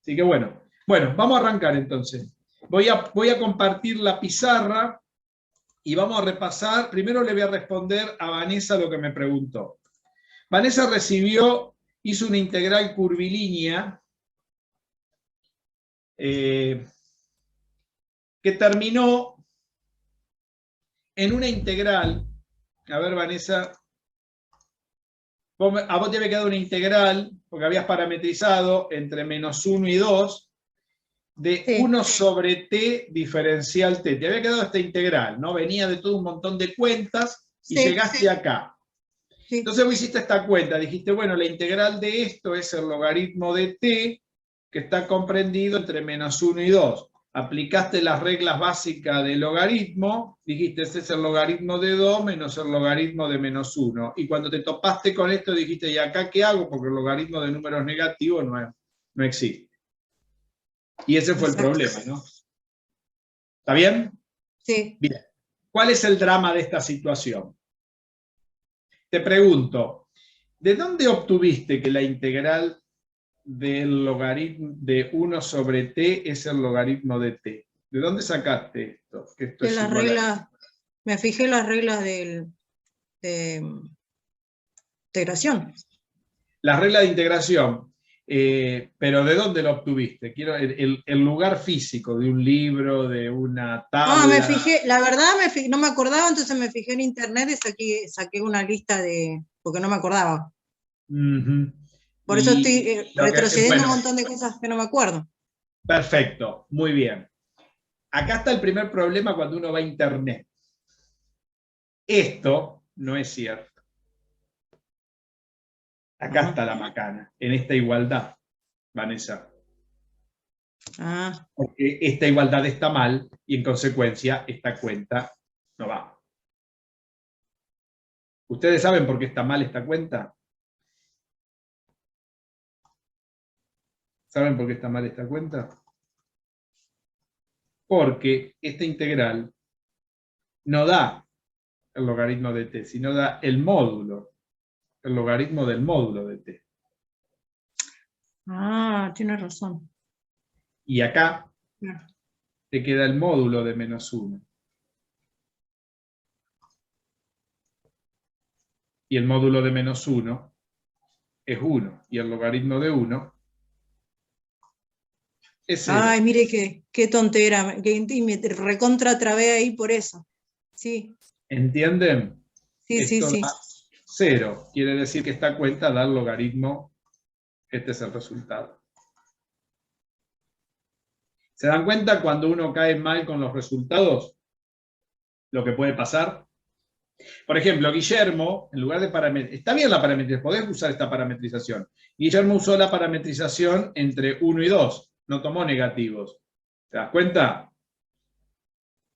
Así que bueno. Bueno, vamos a arrancar entonces. Voy a compartir la pizarra y vamos a repasar. Primero le voy a responder a Vanessa lo que me preguntó. Vanessa hizo una integral curvilínea que terminó en una integral. A ver, Vanessa, a vos te había quedado una integral, porque habías parametrizado entre -1 y 2, de 1 sobre t diferencial t. Te había quedado esta integral, ¿no? Venía de todo un montón de cuentas y llegaste acá. Entonces vos hiciste esta cuenta, dijiste, bueno, la integral de esto es el logaritmo de t, que está comprendido entre -1 y 2. Aplicaste las reglas básicas del logaritmo, dijiste, este es el logaritmo de 2 menos el logaritmo de -1. Y cuando te topaste con esto, dijiste, ¿y acá qué hago? Porque el logaritmo de números negativos no existe. Y ese fue el problema, ¿no? ¿Está bien? Sí. Bien. ¿Cuál es el drama de esta situación? Te pregunto, ¿de dónde obtuviste que la integral del logaritmo de 1 sobre t es el logaritmo de t? ¿De dónde sacaste esto? Que esto es las reglas, me fijé en las reglas de integración. Las reglas de integración, pero ¿de dónde lo obtuviste? Quiero el lugar físico, de un libro, de una tabla. Me fijé, la verdad no me acordaba, entonces me fijé en internet y saqué una lista porque no me acordaba. Por eso estoy retrocediendo un montón de cosas que no me acuerdo. Perfecto, muy bien. Acá está el primer problema cuando uno va a internet. Esto no es cierto. Acá está la macana, en esta igualdad, Vanessa. Porque esta igualdad está mal y en consecuencia esta cuenta no va. ¿Ustedes saben por qué está mal esta cuenta? ¿Saben por qué está mal esta cuenta? Porque esta integral no da el logaritmo de t, sino da el módulo, el logaritmo del módulo de t. Tienes razón. Y acá te queda el módulo de -1. Y el módulo de -1 es 1. Y el logaritmo de 1 es 0. Ay, mire qué tontera. Y me recontratrabé ahí por eso. Sí. ¿Entienden? Sí, Esto sí. da 0. Quiere decir que esta cuenta da el logaritmo. Este es el resultado. ¿Se dan cuenta cuando uno cae mal con los resultados? Lo que puede pasar. Por ejemplo, Guillermo, en lugar de parametrizar, está bien la parametrización, podés usar esta parametrización. Guillermo usó la parametrización entre 1 y 2, no tomó negativos. ¿Te das cuenta?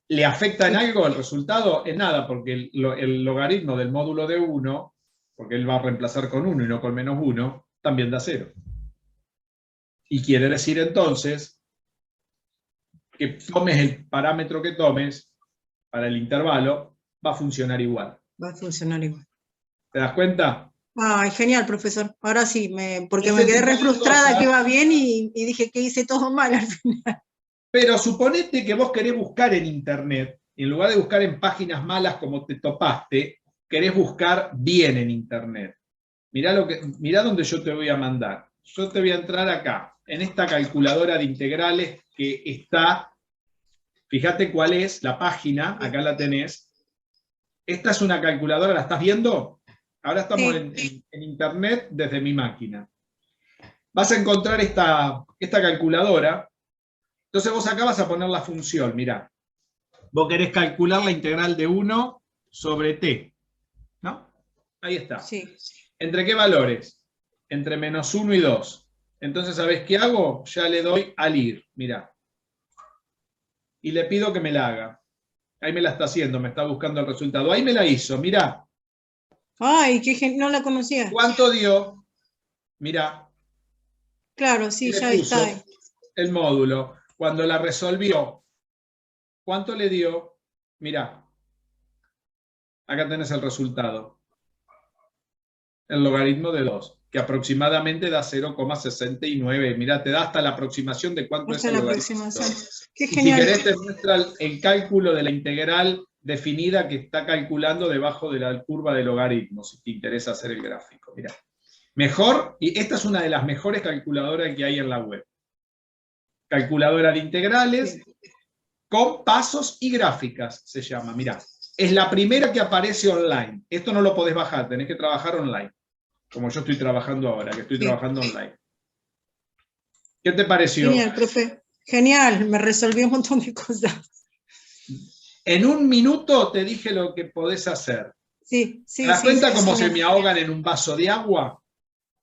¿Le afecta en algo el resultado? En nada, porque el logaritmo del módulo de 1, porque él va a reemplazar con 1 y no con -1, también da 0. Y quiere decir entonces que tomes el parámetro que tomes para el intervalo, va a funcionar igual. Va a funcionar igual. ¿Te das cuenta? Ay, genial, profesor. Ahora sí, porque me quedé re frustrada que iba bien y dije que hice todo mal al final. Pero suponete que vos querés buscar en internet, en lugar de buscar en páginas malas como te topaste, querés buscar bien en internet. Mirá donde yo te voy a mandar. Yo te voy a entrar acá, en esta calculadora de integrales que está, fíjate cuál es la página, acá la tenés. Esta es una calculadora, ¿la estás viendo? Ahora estamos en internet desde mi máquina. Vas a encontrar esta calculadora. Entonces vos acá vas a poner la función, mirá. Vos querés calcular la integral de 1 sobre t, ¿no? Ahí está. Sí. ¿Entre qué valores? Entre -1 y 2. Entonces, ¿sabés qué hago? Ya le doy al ir, mirá. Y le pido que me la haga. Ahí me la está haciendo, me está buscando el resultado. Ahí me la hizo, mirá. Ay, no la conocía. ¿Cuánto dio? Mirá. Claro, sí, le ya puso está. El módulo. Cuando la resolvió, ¿cuánto le dio? Mirá. Acá tenés el resultado. el logaritmo de 2, que aproximadamente da 0,69. Mirá, te da hasta la aproximación de cuánto es el logaritmo de 2. Qué y genial. si querés te muestra el cálculo de la integral definida que está calculando debajo de la curva de logaritmos, si te interesa hacer el gráfico. Mirá. Mejor, y esta es una de las mejores calculadoras que hay en la web. Calculadora de integrales con pasos y gráficas, se llama. Mirá, es la primera que aparece online. Esto no lo podés bajar, tenés que trabajar online. Como yo estoy trabajando ahora, que estoy trabajando online. ¿Qué te pareció? Genial, profe. Genial, me resolvió un montón de cosas. En un minuto te dije lo que podés hacer. Sí, sí. ¿Te das cuenta cómo genial. se me ahogan en un vaso de agua?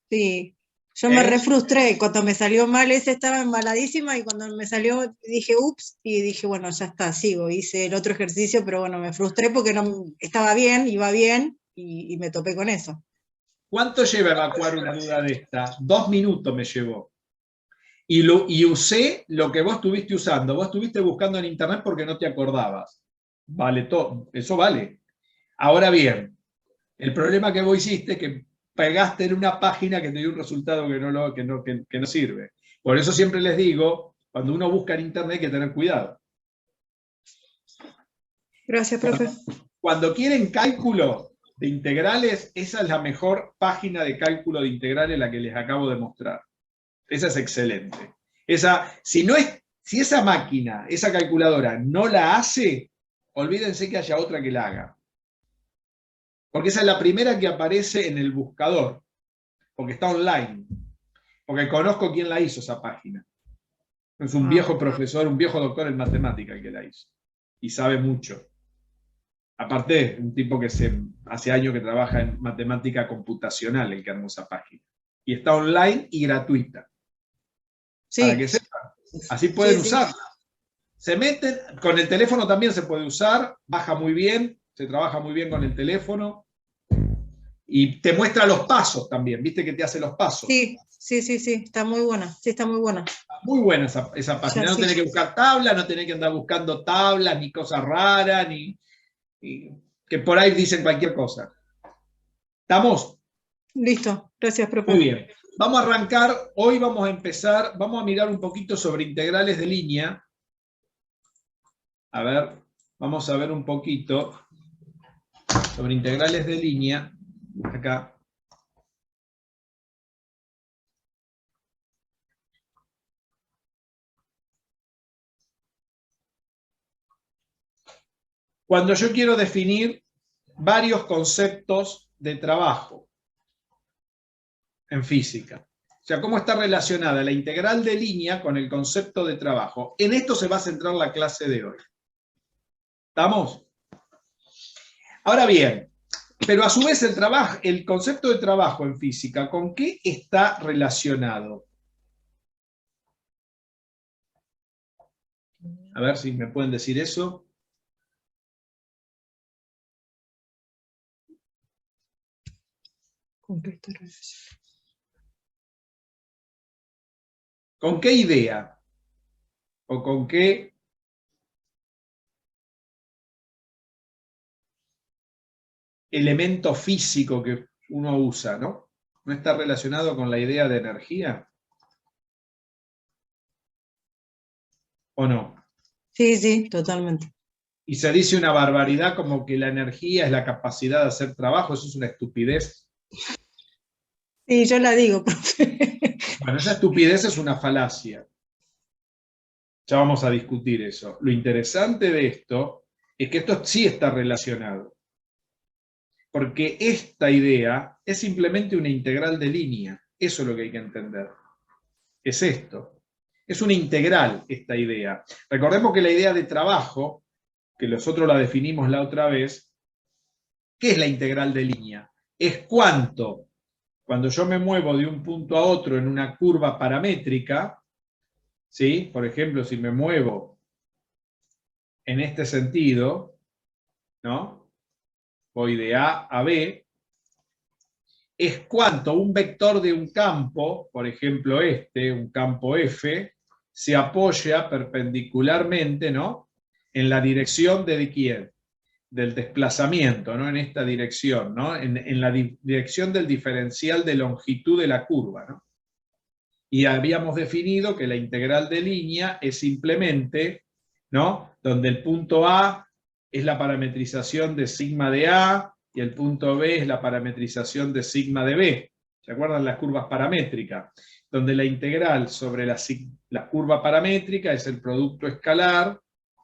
Sí. Yo me refrustré, cuando me salió mal ese estaba embaladísima y cuando me salió dije ups y dije bueno ya está, sigo, hice el otro ejercicio pero bueno me frustré porque no estaba bien, iba bien y me topé con eso. ¿Cuánto lleva evacuar una duda de esta? 2 minutos me llevó. Y usé lo que vos estuviste usando. Vos estuviste buscando en internet porque no te acordabas. Vale todo, eso vale. Ahora bien, el problema que vos hiciste es que pegaste en una página que te dio un resultado que no sirve. Por eso siempre les digo, cuando uno busca en internet hay que tener cuidado. Gracias, profe. Cuando quieren cálculo de integrales, esa es la mejor página de cálculo de integrales, la que les acabo de mostrar. Esa es excelente. Si esa máquina, esa calculadora, no la hace, olvídense que haya otra que la haga. Porque esa es la primera que aparece en el buscador, porque está online. Porque conozco quién la hizo esa página. Es un viejo profesor, un viejo doctor en matemática el que la hizo. Y sabe mucho. Aparte, un tipo que hace años que trabaja en matemática computacional, el que armó esa página. Y está online y gratuita. Sí. Para que sepan. Así pueden usarla. Se meten, con el teléfono también se puede usar, baja muy bien, se trabaja muy bien con el teléfono. Y te muestra los pasos también, ¿viste que te hace los pasos? Sí, está muy buena. Sí, está muy buena. Muy buena esa página. No tenés que buscar tablas, no tenés que andar buscando tablas, ni cosas raras, ni que por ahí dicen cualquier cosa. ¿Estamos? Listo, gracias, profe. Muy bien. Vamos a arrancar, hoy vamos a empezar, vamos a mirar un poquito sobre integrales de línea. A ver, vamos a ver un poquito sobre integrales de línea. Acá. Cuando yo quiero definir varios conceptos de trabajo en física. O sea, cómo está relacionada la integral de línea con el concepto de trabajo. En esto se va a centrar la clase de hoy. ¿Estamos? Ahora bien, pero a su vez el concepto de trabajo en física, ¿con qué está relacionado? A ver si me pueden decir eso. ¿Con qué está relacionado? ¿Con qué idea? ¿O con qué elemento físico que uno usa, ¿no? ¿No está relacionado con la idea de energía? ¿O no? Sí, totalmente. Y se dice una barbaridad como que la energía es la capacidad de hacer trabajo, eso es una estupidez. Sí, yo la digo, profe. Bueno, esa estupidez es una falacia. Ya vamos a discutir eso. Lo interesante de esto es que esto sí está relacionado. Porque esta idea es simplemente una integral de línea. Eso es lo que hay que entender. Es esto. Es una integral esta idea. Recordemos que la idea de trabajo, que nosotros la definimos la otra vez, ¿qué es la integral de línea? Es cuánto, cuando yo me muevo de un punto a otro en una curva paramétrica, ¿sí? Por ejemplo, si me muevo en este sentido, ¿no? Voy de A a B, es cuánto un vector de un campo, por ejemplo un campo F, se apoya perpendicularmente, ¿no? En la dirección de quién? del desplazamiento, ¿no? En esta dirección, ¿no? En la dirección del diferencial de longitud de la curva, ¿no? Y habíamos definido que la integral de línea es simplemente, ¿no? Donde el punto A es la parametrización de sigma de A y el punto B es la parametrización de sigma de B. ¿Se acuerdan las curvas paramétricas? Donde la integral sobre la curva paramétrica es el producto escalar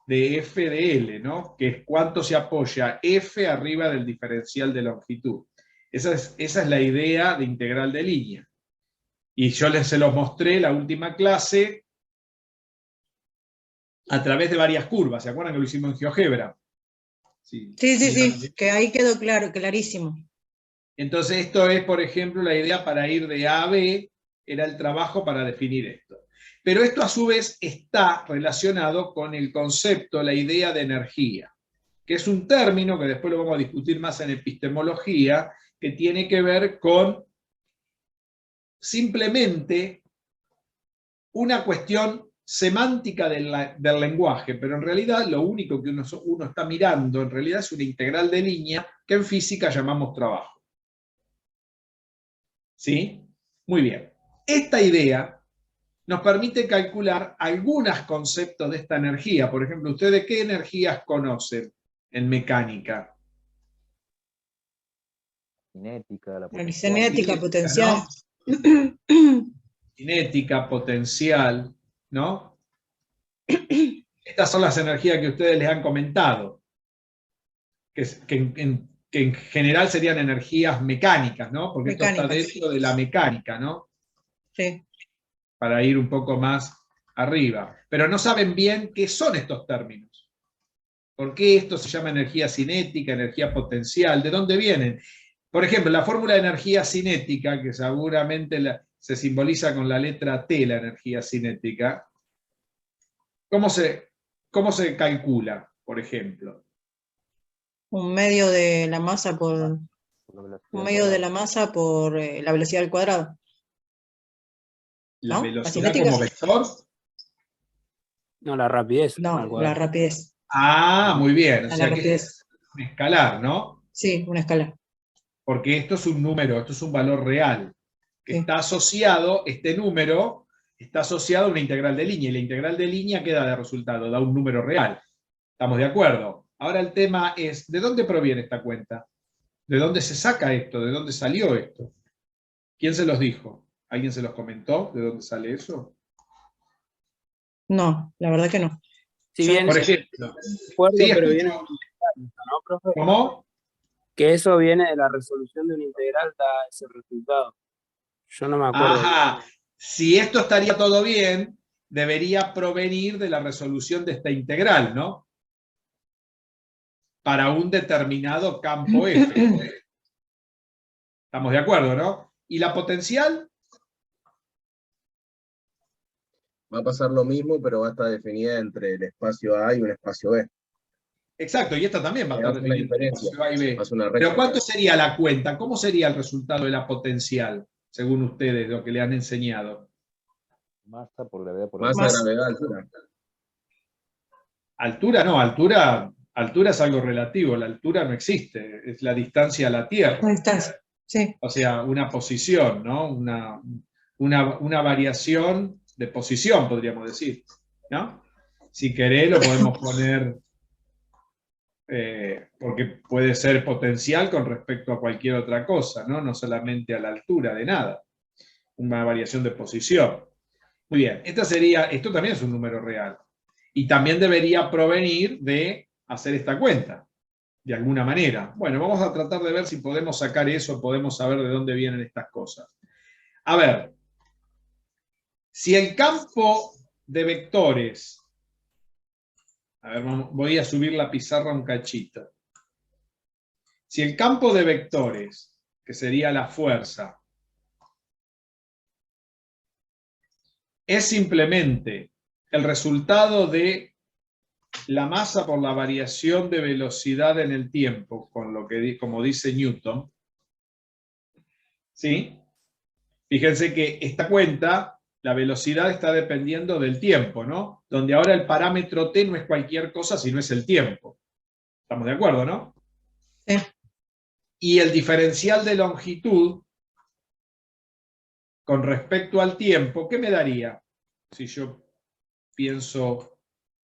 de f de L, ¿no? Que es cuánto se apoya f arriba del diferencial de longitud. Esa es la idea de integral de línea. Y yo se los mostré la última clase a través de varias curvas. ¿Se acuerdan que lo hicimos en GeoGebra? Sí, que ahí quedó claro, clarísimo. Entonces esto es, por ejemplo, la idea para ir de A a B, era el trabajo para definir esto. Pero esto a su vez está relacionado con el concepto, la idea de energía, que es un término que después lo vamos a discutir más en epistemología, que tiene que ver con simplemente una cuestión semántica del lenguaje, pero en realidad lo único que uno está mirando en realidad es una integral de línea que en física llamamos trabajo. ¿Sí? Muy bien. Esta idea nos permite calcular algunos conceptos de esta energía. Por ejemplo, ¿ustedes qué energías conocen en mecánica? Cinética, la potencial. Cinética, potencial. ¿No? Cinética, potencial, ¿no? Estas son las energías que ustedes les han comentado, que en general serían energías mecánicas, ¿no? Porque esto está dentro de la mecánica, ¿no? Sí. Para ir un poco más arriba. Pero no saben bien qué son estos términos. ¿Por qué esto se llama energía cinética, energía potencial? ¿De dónde vienen? Por ejemplo, la fórmula de energía cinética, que seguramente se simboliza con la letra T, la energía cinética, ¿cómo se calcula, por ejemplo? Un medio de la masa por la velocidad al cuadrado. ¿La ¿No? velocidad como vector? No, la rapidez. No, la rapidez. Ah, muy bien. O sea la que es un escalar, ¿no? Sí, una escala. Porque esto es un número, esto es un valor real, que está asociado, este número está asociado a una integral de línea, y la integral de línea queda de resultado, da un número real. ¿Estamos de acuerdo? Ahora el tema es, ¿de dónde proviene esta cuenta? ¿De dónde se saca esto? ¿De dónde salió esto? ¿Quién se los dijo? ¿Alguien se los comentó? ¿De dónde sale eso? No, la verdad que no. Si bien, por ejemplo, pero viene ¿no, profe? ¿Cómo? Que eso viene de la resolución de una integral, da ese resultado. Yo no me acuerdo. Ajá. Si esto estaría todo bien, debería provenir de la resolución de esta integral, ¿no? Para un determinado campo F. ¿Estamos de acuerdo, no? ¿Y la potencial? Va a pasar lo mismo, pero va a estar definida entre el espacio A y un espacio B. Exacto, y esta también va a estar definida entre el espacio A y B. Pero ¿cuánto sería la cuenta? ¿Cómo sería el resultado de la potencial, según ustedes, lo que le han enseñado? Masa por gravedad por masa, gravedad, altura. Altura no, altura es algo relativo, la altura no existe, es la distancia a la Tierra. La distancia, sí. O sea, una posición, ¿no? Una variación de posición, podríamos decir, ¿no? Si querés lo podemos poner, porque puede ser potencial con respecto a cualquier otra cosa, ¿no? No solamente a la altura de nada. Una variación de posición. Muy bien, esto también es un número real. Y también debería provenir de hacer esta cuenta, de alguna manera. Bueno, vamos a tratar de ver si podemos sacar eso, podemos saber de dónde vienen estas cosas. A ver, si el campo de vectores, a ver, voy a subir la pizarra un cachito. Si el campo de vectores, que sería la fuerza, es simplemente el resultado de la masa por la variación de velocidad en el tiempo, como dice Newton, ¿sí? Fíjense que esta cuenta, la velocidad está dependiendo del tiempo, ¿no? Donde ahora el parámetro t no es cualquier cosa, sino es el tiempo. ¿Estamos de acuerdo, no? Sí. Y el diferencial de longitud con respecto al tiempo, ¿qué me daría? Si yo pienso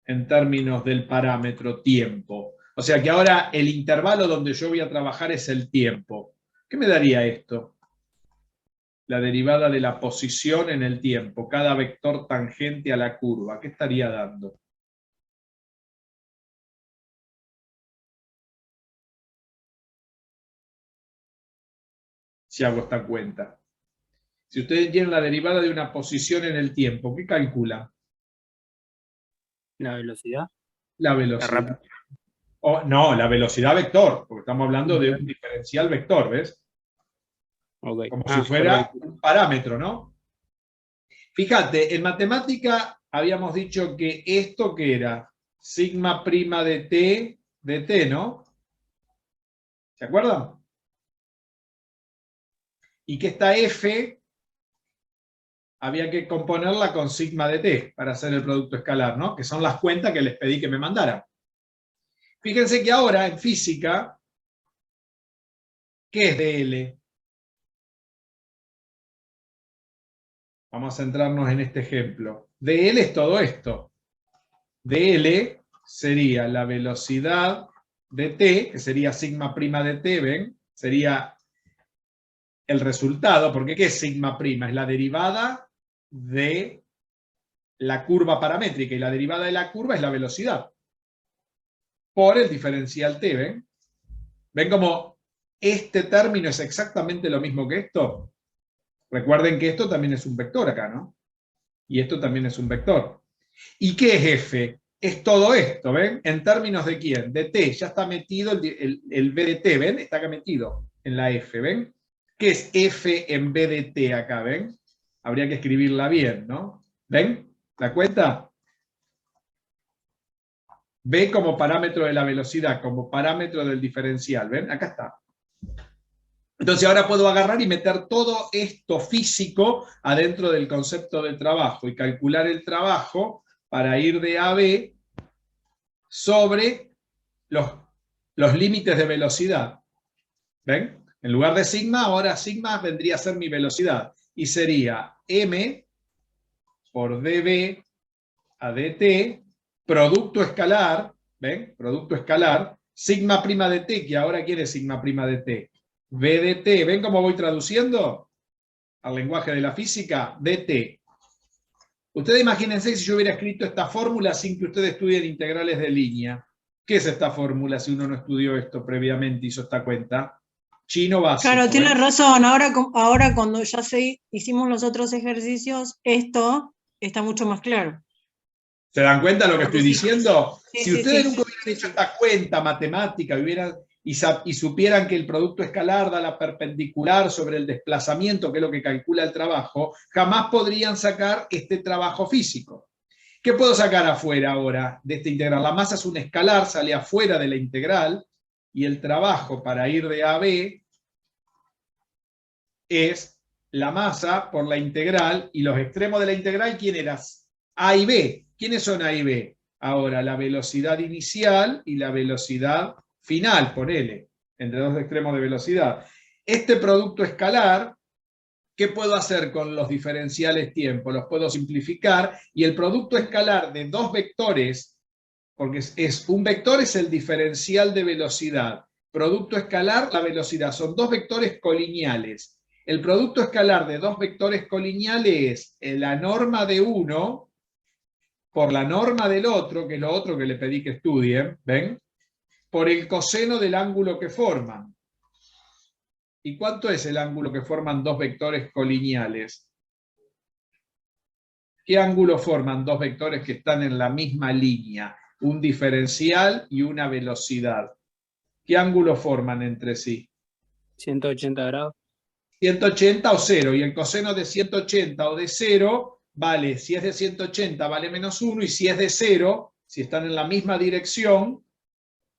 en términos del parámetro tiempo. O sea que ahora el intervalo donde yo voy a trabajar es el tiempo. ¿Qué me daría esto? La derivada de la posición en el tiempo, cada vector tangente a la curva. ¿Qué estaría dando? Si hago esta cuenta. Si ustedes tienen la derivada de una posición en el tiempo, ¿qué calcula? La velocidad. La velocidad. No, la velocidad vector, porque estamos hablando de un diferencial vector, ¿ves? Okay. Como si fuera un parámetro, ¿no? Fíjate, en matemática habíamos dicho que esto que era sigma prima de t, ¿no? ¿Se acuerdan? Y que esta f había que componerla con sigma de t para hacer el producto escalar, ¿no? Que son las cuentas que les pedí que me mandaran. Fíjense que ahora en física, ¿qué es dl? Vamos a centrarnos en este ejemplo. dl es todo esto. dl sería la velocidad de t, que sería sigma prima de t, ¿ven? Sería el resultado, porque ¿qué es sigma prima? Es la derivada de la curva paramétrica, y la derivada de la curva es la velocidad, por el diferencial t, ¿ven? ¿Ven cómo este término es exactamente lo mismo que esto? Recuerden que esto también es un vector acá, ¿no? Y esto también es un vector. ¿Y qué es f? Es todo esto, ¿ven? ¿En términos de quién? De t. Ya está metido el b de t, ¿ven? Está acá metido en la f, ¿ven? ¿Qué es f en b de t acá, ven? Habría que escribirla bien, ¿no? ¿Ven? ¿La cuenta? B como parámetro de la velocidad, como parámetro del diferencial, ¿ven? Acá está. Entonces ahora puedo agarrar y meter todo esto físico adentro del concepto de trabajo y calcular el trabajo para ir de A a B sobre los límites de velocidad. ¿Ven? En lugar de sigma, ahora sigma vendría a ser mi velocidad. Y sería m por dB a dt, producto escalar, ¿ven? Producto escalar, sigma prima de t, que ahora quiere sigma prima de t. V de t, ¿ven cómo voy traduciendo al lenguaje de la física? dt. Ustedes imagínense si yo hubiera escrito esta fórmula sin que ustedes estudien integrales de línea. ¿Qué es esta fórmula si uno no estudió esto previamente, hizo esta cuenta? Chino básico. Claro, tiene razón. Ahora cuando ya hicimos los otros ejercicios, esto está mucho más claro. ¿Se dan cuenta de lo que estoy diciendo? Sí, si ustedes nunca hubieran hecho esta cuenta matemática y supieran que el producto escalar da la perpendicular sobre el desplazamiento, que es lo que calcula el trabajo, jamás podrían sacar este trabajo físico. ¿Qué puedo sacar afuera ahora de esta integral? La masa es un escalar, sale afuera de la integral, y el trabajo para ir de A a B es la masa por la integral, y los extremos de la integral, ¿quién eran? A y B. ¿Quiénes son A y B? Ahora, la velocidad inicial y la velocidad final, ponele, entre dos extremos de velocidad. Este producto escalar, ¿qué puedo hacer con los diferenciales tiempo? Los puedo simplificar, y el producto escalar de dos vectores, porque un vector es el diferencial de velocidad. Producto escalar, la velocidad, son dos vectores colineales. El producto escalar de dos vectores colineales es la norma de uno por la norma del otro, que es lo otro que le pedí que estudien, ¿ven? Por el coseno del ángulo que forman. ¿Y cuánto es el ángulo que forman dos vectores colineales? ¿Qué ángulo forman dos vectores que están en la misma línea? Un diferencial y una velocidad. ¿Qué ángulo forman entre sí? 180 grados. 180 o 0, y el coseno de 180 o de 0 vale, si es de 180 vale menos 1, y si es de 0, si están en la misma dirección,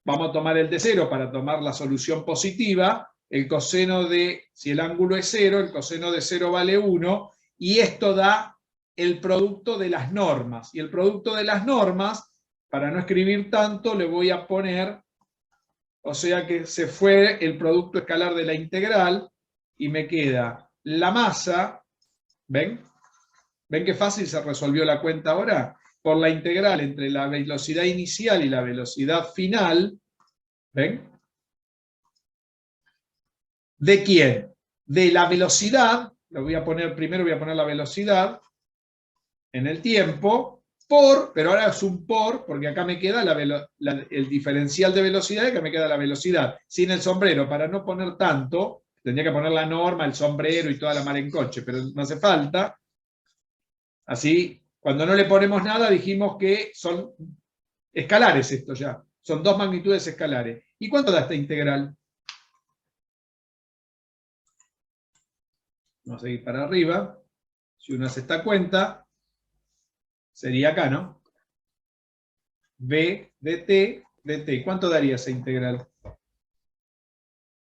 vamos a tomar el de 0 para tomar la solución positiva, el coseno de, si el ángulo es 0, el coseno de 0 vale 1, y esto da el producto de las normas, y el producto de las normas, para no escribir tanto, le voy a poner o sea que se fue el producto escalar de la integral, y me queda la masa, ¿ven? ¿Ven qué fácil se resolvió la cuenta ahora? Por la integral entre la velocidad inicial y la velocidad final, ¿ven? ¿De quién? De la velocidad, lo voy a poner primero, voy a poner la velocidad en el tiempo, pero ahora es un porque acá me queda el diferencial de velocidad y acá me queda la velocidad. Sin el sombrero, para no poner tanto, tendría que poner la norma, el sombrero y toda la mar en coche, pero no hace falta. Así, cuando no le ponemos nada, dijimos que son escalares esto ya. Son dos magnitudes escalares. ¿Y cuánto da esta integral? Vamos a seguir para arriba. Si uno hace esta cuenta, sería acá, ¿no? B de t de t. ¿Cuánto daría esa integral?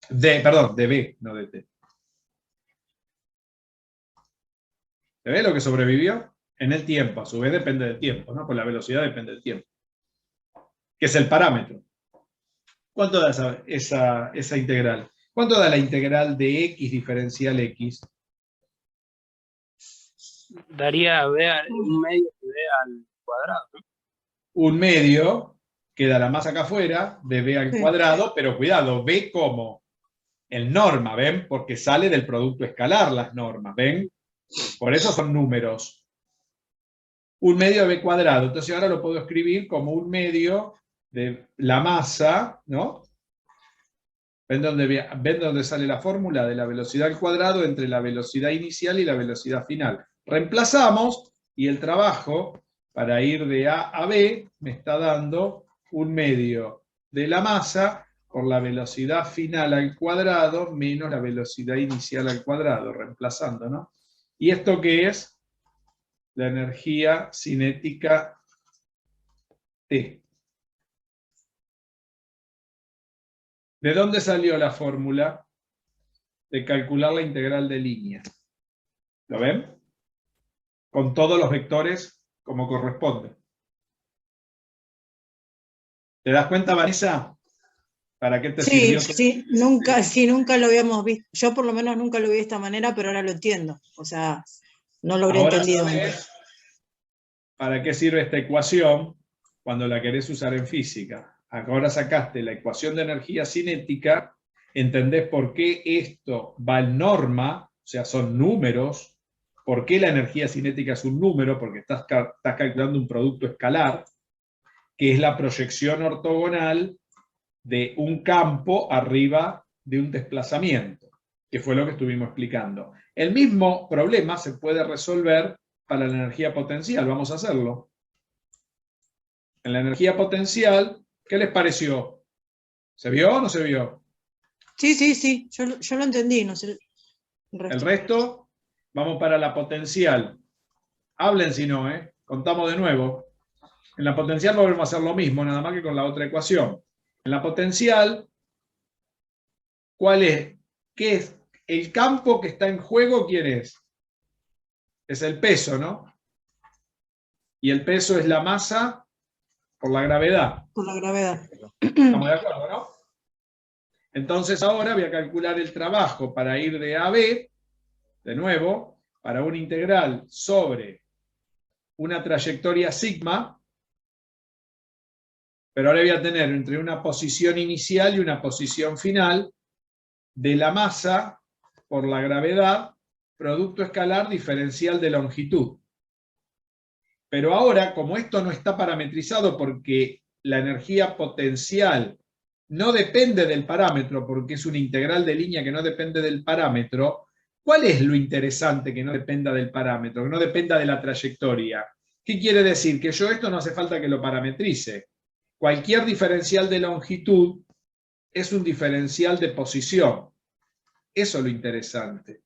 Perdón, de b, no de t. ¿Se ve lo que sobrevivió? En el tiempo, a su vez depende del tiempo, ¿no? Pues la velocidad depende del tiempo. Que es el parámetro. ¿Cuánto da esa integral? ¿Cuánto da la integral de x diferencial x? Daría un medio de b al cuadrado, ¿no? Un medio, queda la masa acá afuera, de b al cuadrado, pero cuidado, b como el norma, ¿ven? Porque sale del producto escalar las normas, ¿ven? Por eso son números. Un medio de b cuadrado, entonces ahora lo puedo escribir como un medio de la masa, ¿no? ¿Ven dónde sale la fórmula de la velocidad al cuadrado entre la velocidad inicial y la velocidad final? Reemplazamos y el trabajo para ir de A a B me está dando un medio de la masa por la velocidad final al cuadrado menos la velocidad inicial al cuadrado, reemplazando, ¿no? ¿Y esto qué es? La energía cinética T. ¿De dónde salió la fórmula de calcular la integral de línea? ¿Lo ven? Con todos los vectores como corresponde. ¿Te das cuenta, Vanessa? ¿Para qué te sirvió? Sí, nunca lo habíamos visto. Yo por lo menos nunca lo vi de esta manera, pero ahora lo entiendo. O sea, no lo habría entendido antes. ¿Para qué sirve esta ecuación cuando la querés usar en física? Ahora sacaste la ecuación de energía cinética, entendés por qué esto va en norma, o sea, son números. ¿Por qué la energía cinética es un número? Porque estás calculando un producto escalar, que es la proyección ortogonal de un campo arriba de un desplazamiento, que fue lo que estuvimos explicando. El mismo problema se puede resolver para la energía potencial. Vamos a hacerlo. En la energía potencial, ¿qué les pareció? ¿Se vio o no se vio? Sí, yo lo entendí. No sé el resto, vamos para la potencial. Hablen si no, contamos de nuevo. En la potencial volvemos a hacer lo mismo, nada más que con la otra ecuación. En la potencial, ¿cuál es? ¿Qué es? El campo que está en juego, ¿quién es? Es el peso, ¿no? Y el peso es la masa por la gravedad. Por la gravedad. ¿Estamos de acuerdo, no? Entonces ahora voy a calcular el trabajo para ir de A a B, de nuevo, para una integral sobre una trayectoria sigma, pero ahora voy a tener entre una posición inicial y una posición final de la masa por la gravedad, producto escalar diferencial de longitud. Pero ahora, como esto no está parametrizado porque la energía potencial no depende del parámetro, porque es una integral de línea que no depende del parámetro, ¿cuál es lo interesante que no dependa del parámetro, que no dependa de la trayectoria? ¿Qué quiere decir? Que yo esto no hace falta que lo parametrice. Cualquier diferencial de longitud es un diferencial de posición. Eso es lo interesante.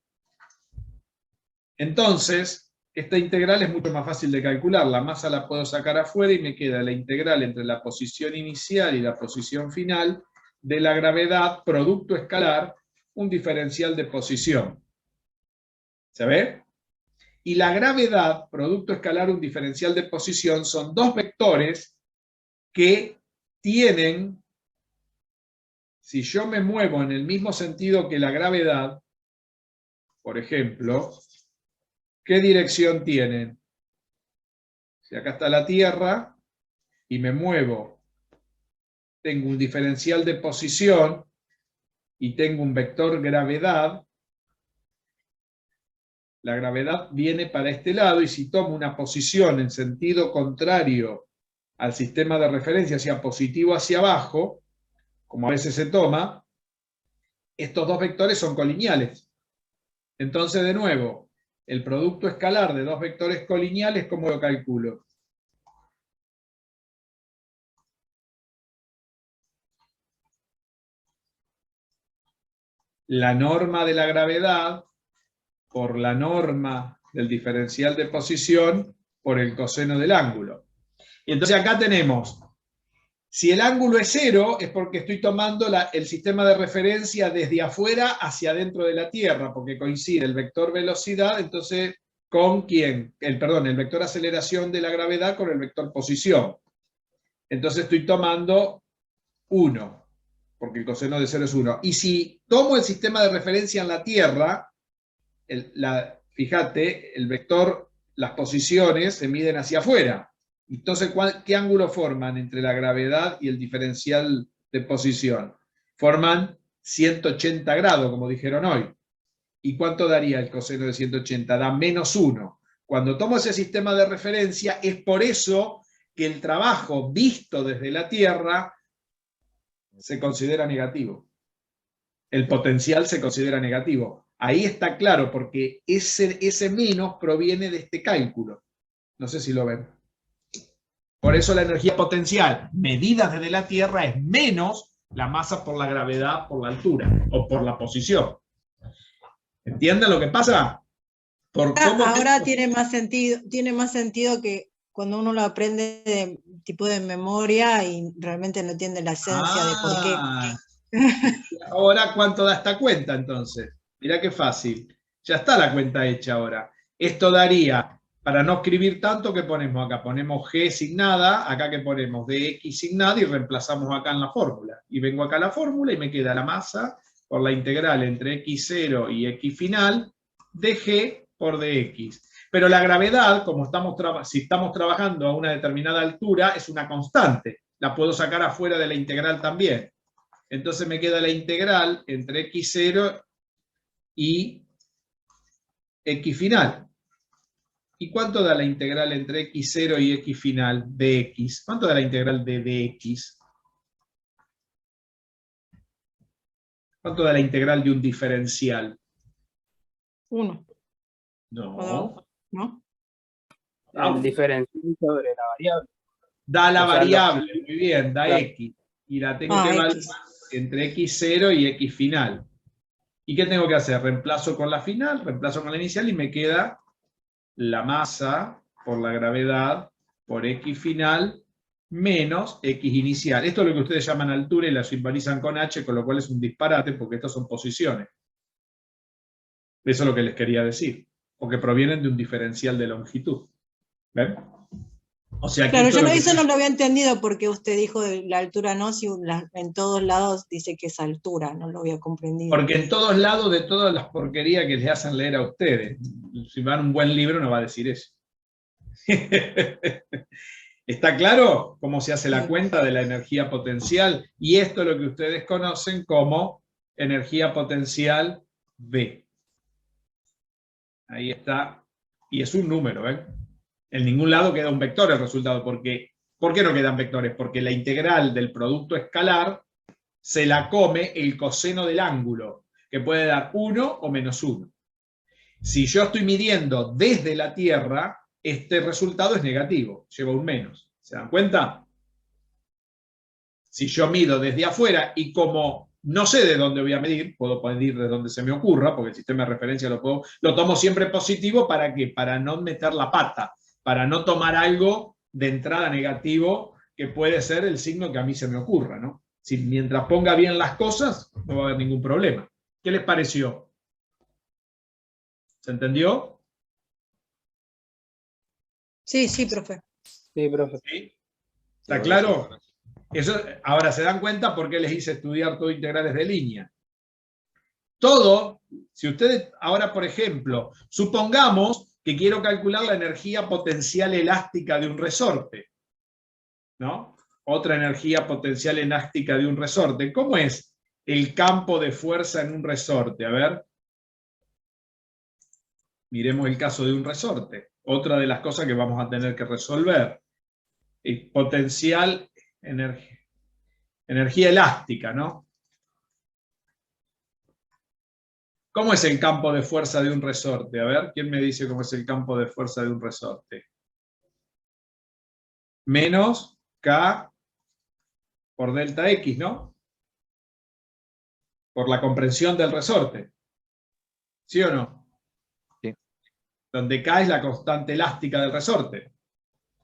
Entonces, esta integral es mucho más fácil de calcular. La masa la puedo sacar afuera y me queda la integral entre la posición inicial y la posición final de la gravedad, producto escalar, un diferencial de posición. ¿Se ve? Y la gravedad, producto escalar, un diferencial de posición, son dos vectores que tienen si yo me muevo en el mismo sentido que la gravedad, por ejemplo, ¿qué dirección tienen? Si acá está la Tierra y me muevo, tengo un diferencial de posición y tengo un vector gravedad, la gravedad viene para este lado y si tomo una posición en sentido contrario al sistema de referencia, sea positivo hacia abajo, como a veces se toma, estos dos vectores son colineales. Entonces, de nuevo, el producto escalar de dos vectores colineales, ¿cómo lo calculo? La norma de la gravedad por la norma del diferencial de posición por el coseno del ángulo. Y entonces acá tenemos, si el ángulo es 0, es porque estoy tomando el sistema de referencia desde afuera hacia adentro de la Tierra, porque coincide el vector velocidad, entonces, ¿con quién? El vector aceleración de la gravedad con el vector posición. Entonces estoy tomando 1, porque el coseno de 0 es 1. Y si tomo el sistema de referencia en la Tierra, fíjate, el vector, las posiciones se miden hacia afuera. Entonces, ¿qué ángulo forman entre la gravedad y el diferencial de posición? Forman 180 grados, como dijeron hoy. ¿Y cuánto daría el coseno de 180? Da -1. Cuando tomo ese sistema de referencia, es por eso que el trabajo visto desde la Tierra se considera negativo. El potencial se considera negativo. Ahí está claro, porque ese menos proviene de este cálculo. No sé si lo ven. Por eso la energía potencial medida desde la Tierra es menos la masa por la gravedad, por la altura o por la posición. ¿Entienden lo que pasa? Ahora tiene más sentido que cuando uno lo aprende de tipo de memoria y realmente no entiende la esencia de por qué. Ahora, ¿cuánto da esta cuenta entonces? Mirá qué fácil. Ya está la cuenta hecha ahora. Esto daría, para no escribir tanto, ¿qué ponemos acá? Ponemos G signada, acá que ponemos dx signada y reemplazamos acá en la fórmula. Y vengo acá a la fórmula y me queda la masa por la integral entre x0 y x final de G por dx. Pero la gravedad, como si estamos trabajando a una determinada altura, es una constante. La puedo sacar afuera de la integral también. Entonces me queda la integral entre x0 y x final. ¿Y cuánto da la integral entre x0 y x final de x? ¿Cuánto da la integral de dx? ¿Cuánto da la integral de un diferencial? 1. No. ¿No? El diferencial sobre la variable. Da la variable, muy bien, da claro. X. Y la tengo que evaluar entre x0 y x final. ¿Y qué tengo que hacer? Reemplazo con la final, reemplazo con la inicial y me queda la masa por la gravedad por x final menos x inicial. Esto es lo que ustedes llaman altura y la simbolizan con h, con lo cual es un disparate porque estas son posiciones. Eso es lo que les quería decir. Porque provienen de un diferencial de longitud. ¿Ven? O sea, claro, yo eso no lo había entendido porque usted dijo de la altura no, si en todos lados dice que es altura, no lo había comprendido. Porque en todos lados de todas las porquerías que les hacen leer a ustedes, si van a un buen libro no va a decir eso. ¿Está claro cómo se hace la cuenta de la energía potencial? Y esto es lo que ustedes conocen como energía potencial V. Ahí está. Y es un número, ¿ven? En ningún lado queda un vector el resultado. ¿Por qué no quedan vectores? Porque la integral del producto escalar se la come el coseno del ángulo, que puede dar 1 o -1. Si yo estoy midiendo desde la Tierra, este resultado es negativo, lleva un menos. ¿Se dan cuenta? Si yo mido desde afuera y como no sé de dónde voy a medir, puedo medir de donde se me ocurra, porque el sistema de referencia lo tomo siempre positivo, ¿para qué? Para no meter la pata, para no tomar algo de entrada negativo que puede ser el signo que a mí se me ocurra, ¿no? Si mientras ponga bien las cosas, no va a haber ningún problema. ¿Qué les pareció? ¿Se entendió? Sí, profe. Sí, profe. ¿Sí? ¿Está claro? Eso, ahora se dan cuenta por qué les hice estudiar todo integrales de línea. Todo, si ustedes, ahora por ejemplo, supongamos que quiero calcular la energía potencial elástica de un resorte, ¿no? Otra energía potencial elástica de un resorte. ¿Cómo es el campo de fuerza en un resorte? A ver. Miremos el caso de un resorte. Otra de las cosas que vamos a tener que resolver. El potencial energía elástica, ¿no? ¿Cómo es el campo de fuerza de un resorte? A ver, ¿quién me dice cómo es el campo de fuerza de un resorte? Menos K por delta X, ¿no? Por la comprensión del resorte. ¿Sí o no? Sí. Donde K es la constante elástica del resorte.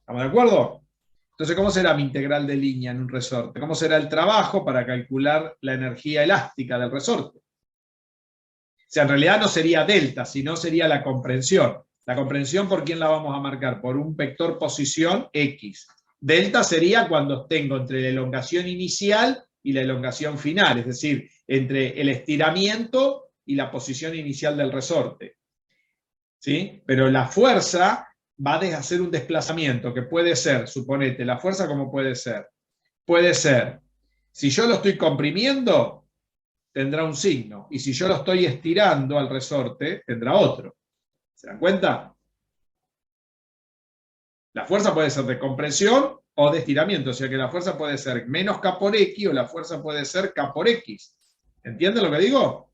¿Estamos de acuerdo? Entonces, ¿cómo será mi integral de línea en un resorte? ¿Cómo será el trabajo para calcular la energía elástica del resorte? O sea, en realidad no sería delta, sino sería la comprensión. La comprensión, ¿por quién la vamos a marcar? Por un vector posición X. Delta sería cuando tengo entre la elongación inicial y la elongación final, es decir, entre el estiramiento y la posición inicial del resorte. ¿Sí? Pero la fuerza va a hacer un desplazamiento que puede ser, suponete, la fuerza como puede ser. Puede ser, si yo lo estoy comprimiendo, tendrá un signo, y si yo lo estoy estirando al resorte, tendrá otro. ¿Se dan cuenta? La fuerza puede ser de compresión o de estiramiento, o sea que la fuerza puede ser menos K por X o la fuerza puede ser K por X. ¿Entienden lo que digo?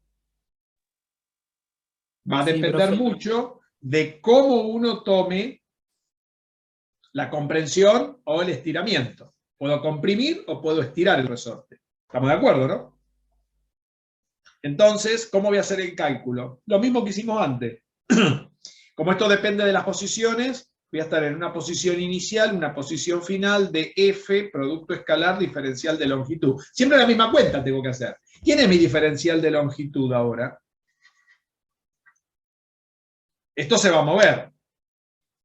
Va a depender mucho de cómo uno tome la comprensión o el estiramiento. Puedo comprimir o puedo estirar el resorte. ¿Estamos de acuerdo, no? Entonces, ¿cómo voy a hacer el cálculo? Lo mismo que hicimos antes. Como esto depende de las posiciones, voy a estar en una posición inicial, una posición final de F, producto escalar, diferencial de longitud. Siempre la misma cuenta tengo que hacer. ¿Quién es mi diferencial de longitud ahora? Esto se va a mover.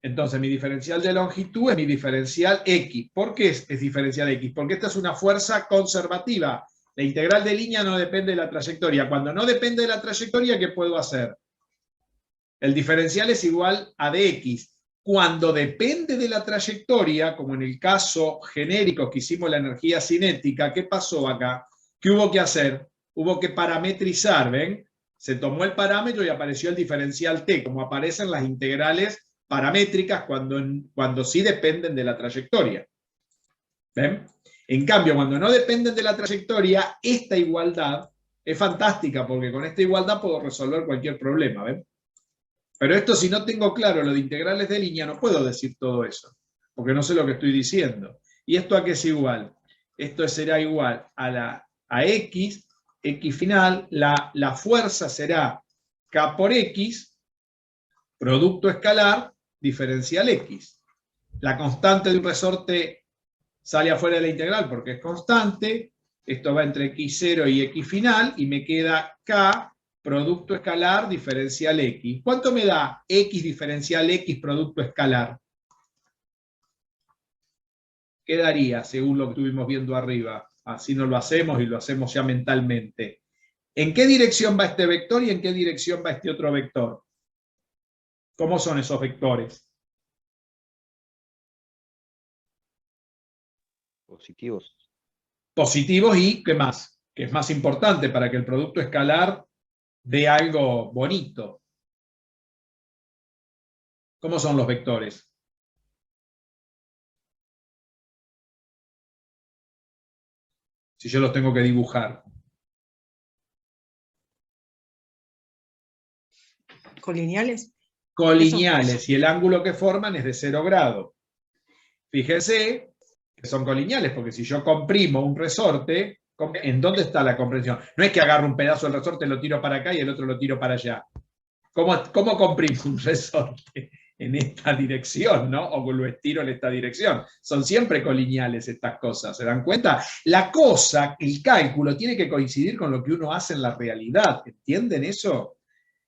Entonces, mi diferencial de longitud es mi diferencial X. ¿Por qué es diferencial X? Porque esta es una fuerza conservativa. La integral de línea no depende de la trayectoria. Cuando no depende de la trayectoria, ¿qué puedo hacer? El diferencial es igual a dx. Cuando depende de la trayectoria, como en el caso genérico que hicimos la energía cinética, ¿qué pasó acá? ¿Qué hubo que hacer? Hubo que parametrizar, ¿ven? Se tomó el parámetro y apareció el diferencial t, como aparecen las integrales paramétricas cuando sí dependen de la trayectoria. ¿Ven? En cambio, cuando no dependen de la trayectoria, esta igualdad es fantástica, porque con esta igualdad puedo resolver cualquier problema, ¿ven? Pero esto, si no tengo claro lo de integrales de línea, no puedo decir todo eso, porque no sé lo que estoy diciendo. ¿Y esto a qué es igual? Esto será igual a X, X final, la fuerza será K por X, producto escalar, diferencial X. La constante de un resorte sale afuera de la integral porque es constante, esto va entre x0 y x final, y me queda K, producto escalar, diferencial X. ¿Cuánto me da X diferencial X, producto escalar? ¿Qué daría, según lo que estuvimos viendo arriba? Así no lo hacemos y lo hacemos ya mentalmente. ¿En qué dirección va este vector y en qué dirección va este otro vector? ¿Cómo son esos vectores? Positivos. Positivos y, ¿qué más? Que es más importante para que el producto escalar dé algo bonito. ¿Cómo son los vectores? Si yo los tengo que dibujar. ¿Colineales? Colineales, y el ángulo que forman es de 0 grados. Fíjense que son colineales, porque si yo comprimo un resorte, ¿en dónde está la comprensión? No es que agarro un pedazo del resorte, lo tiro para acá y el otro lo tiro para allá. ¿Cómo comprimo un resorte? En esta dirección, ¿no? O lo estiro en esta dirección. Son siempre colineales estas cosas, ¿se dan cuenta? La cosa, el cálculo, tiene que coincidir con lo que uno hace en la realidad. ¿Entienden eso?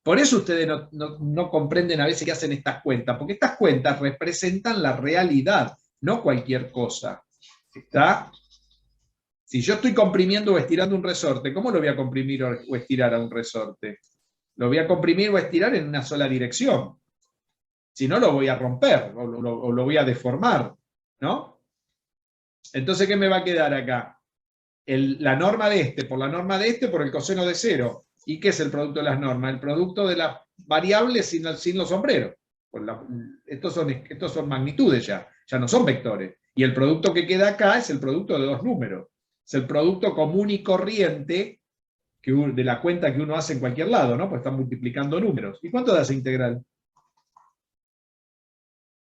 Por eso ustedes no comprenden a veces que hacen estas cuentas, porque estas cuentas representan la realidad, no cualquier cosa. ¿Está? Si yo estoy comprimiendo o estirando un resorte, ¿cómo lo voy a comprimir o estirar a un resorte? Lo voy a comprimir o estirar en una sola dirección. Si no, lo voy a romper o lo voy a deformar, ¿no? Entonces, ¿qué me va a quedar acá? La norma de este por la norma de este por el coseno de 0. ¿Y qué es el producto de las normas? El producto de las variables sin los sombreros. Estos son magnitudes ya no son vectores. Y el producto que queda acá es el producto de dos números. Es el producto común y corriente de la cuenta que uno hace en cualquier lado, ¿no? Pues están multiplicando números. ¿Y cuánto da esa integral?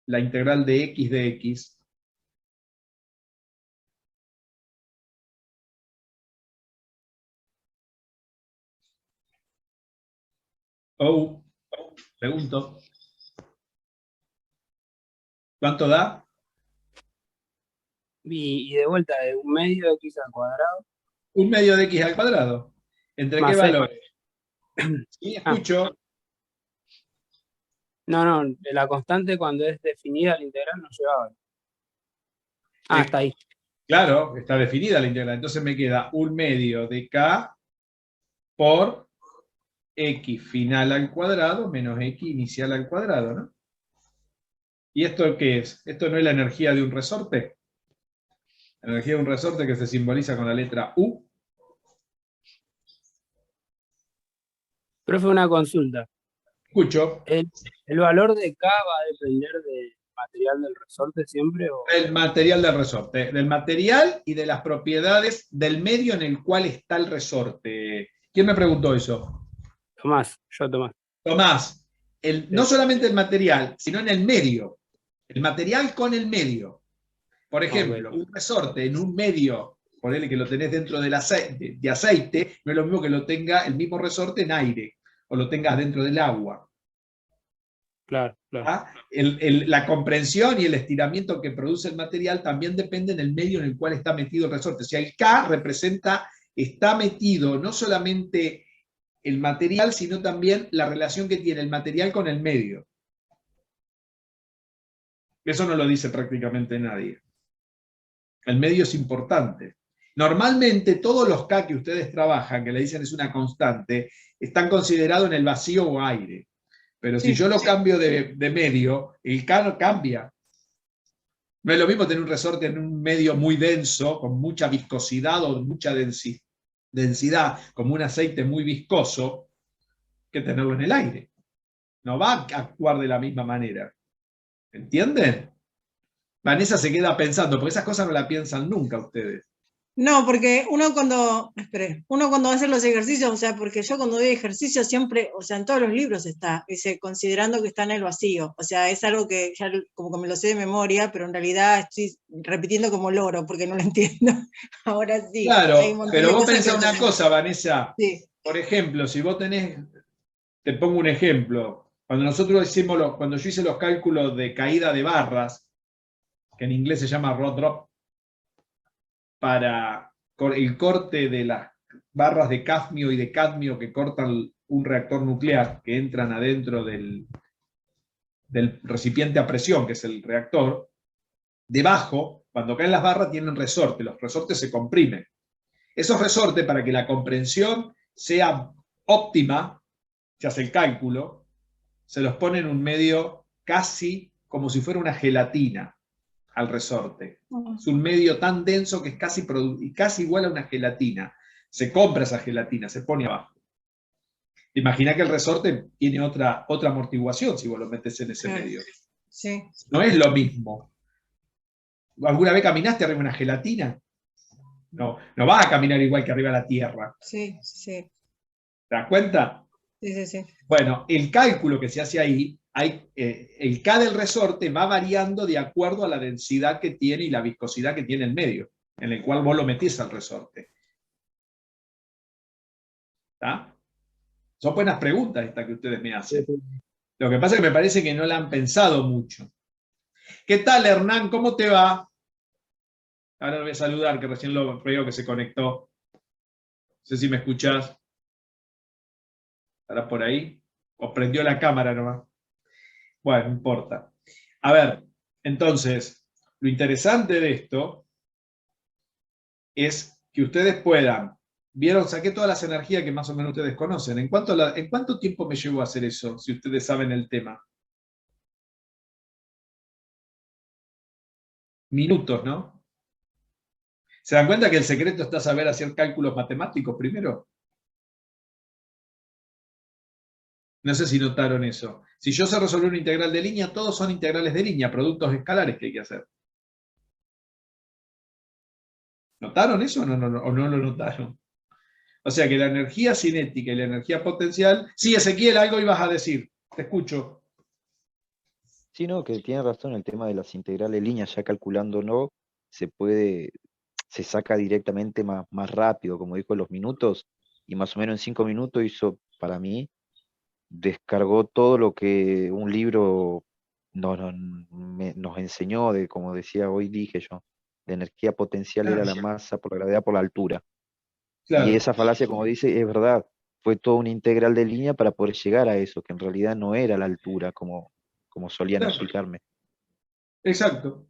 La integral de x de x. Pregunto. ¿Cuánto da? Y de vuelta, de 1/2 de x al cuadrado. 1/2 de x al cuadrado. ¿Entre qué valores? Sí, escucho. No, la constante cuando es definida la integral no llevaba. Está ahí. Claro, está definida la integral. Entonces me queda 1/2 de k por x final al cuadrado menos x inicial al cuadrado, ¿no? ¿Y esto qué es? ¿Esto no es la energía de un resorte? La energía de un resorte que se simboliza con la letra U. Profe, una consulta. Escucho. ¿El valor de K va a depender del material del resorte siempre? El material del resorte. Del material y de las propiedades del medio en el cual está el resorte. ¿Quién me preguntó eso? Tomás. Tomás. No solamente el material, sino en el medio. El material con el medio. Por ejemplo, un resorte en un medio, ponele que lo tenés dentro de aceite, no es lo mismo que lo tenga el mismo resorte en aire, o lo tengas dentro del agua. Claro. ¿Ah? La comprensión y el estiramiento que produce el material también dependen del medio en el cual está metido el resorte. O sea, el K está metido no solamente el material, sino también la relación que tiene el material con el medio. Eso no lo dice prácticamente nadie. El medio es importante. Normalmente todos los K que ustedes trabajan, que le dicen es una constante, están considerados en el vacío o aire. Pero si yo lo cambio de medio, el K no cambia. No es lo mismo tener un resorte en un medio muy denso, con mucha viscosidad o mucha densidad, como un aceite muy viscoso, que tenerlo en el aire. No va a actuar de la misma manera. ¿Entienden? Vanessa se queda pensando, porque esas cosas no las piensan nunca ustedes. No, porque uno cuando va a hacer los ejercicios, o sea, porque yo cuando doy ejercicio siempre, o sea, en todos los libros está, dice, considerando que está en el vacío, o sea, es algo que ya como que me lo sé de memoria, pero en realidad estoy repitiendo como loro, porque no lo entiendo. Ahora sí. Claro, pero vos pensás una cosa, Vanessa, sí. Por ejemplo, si vos tenés, te pongo un ejemplo, cuando yo hice los cálculos de caída de barras, que en inglés se llama rod drop, para el corte de las barras de cadmio y de cadmio que cortan un reactor nuclear, que entran adentro del recipiente a presión, que es el reactor, debajo, cuando caen las barras, tienen resorte, los resortes se comprimen. Esos resortes, para que la comprensión sea óptima, se hace el cálculo, se los pone en un medio casi como si fuera una gelatina al resorte. Es un medio tan denso que es casi igual a una gelatina. Se compra esa gelatina, se pone abajo. Imagina que el resorte tiene otra amortiguación si vos lo metes en ese medio. Sí. No es lo mismo. ¿Alguna vez caminaste arriba de una gelatina? No vas a caminar igual que arriba de la tierra. Sí. ¿Te das cuenta? Sí. Bueno, el cálculo que se hace ahí, el K del resorte va variando de acuerdo a la densidad que tiene y la viscosidad que tiene el medio, en el cual vos lo metís al resorte. ¿Está? Son buenas preguntas estas que ustedes me hacen. Lo que pasa es que me parece que no la han pensado mucho. ¿Qué tal, Hernán? ¿Cómo te va? Ahora lo voy a saludar, que recién lo veo que se conectó. No sé si me escuchás. ¿Estarás por ahí? ¿O prendió la cámara nomás? Bueno, no importa. A ver, entonces, lo interesante de esto es que ustedes puedan, vieron, saqué todas las energías que más o menos ustedes conocen. ¿En cuánto tiempo me llevó a hacer eso, si ustedes saben el tema? Minutos, ¿no? ¿Se dan cuenta que el secreto está saber hacer cálculos matemáticos primero? No sé si notaron eso. Si yo sé resolver una integral de línea, todos son integrales de línea, productos escalares que hay que hacer. ¿Notaron eso o no lo notaron? O sea que la energía cinética y la energía potencial... Sí, Ezequiel, algo ibas a decir. Te escucho. Sí, no, que tiene razón el tema de las integrales de línea, ya calculándolo, se saca directamente más rápido, como dijo, en los minutos, y más o menos en 5 minutos hizo, para mí, descargó todo lo que un libro nos enseñó, como decía hoy, dije yo, de energía potencial era la masa por la gravedad por la altura. Claro. Y esa falacia, como dice, es verdad, fue toda una integral de línea para poder llegar a eso, que en realidad no era la altura, como solían explicarme. Exacto.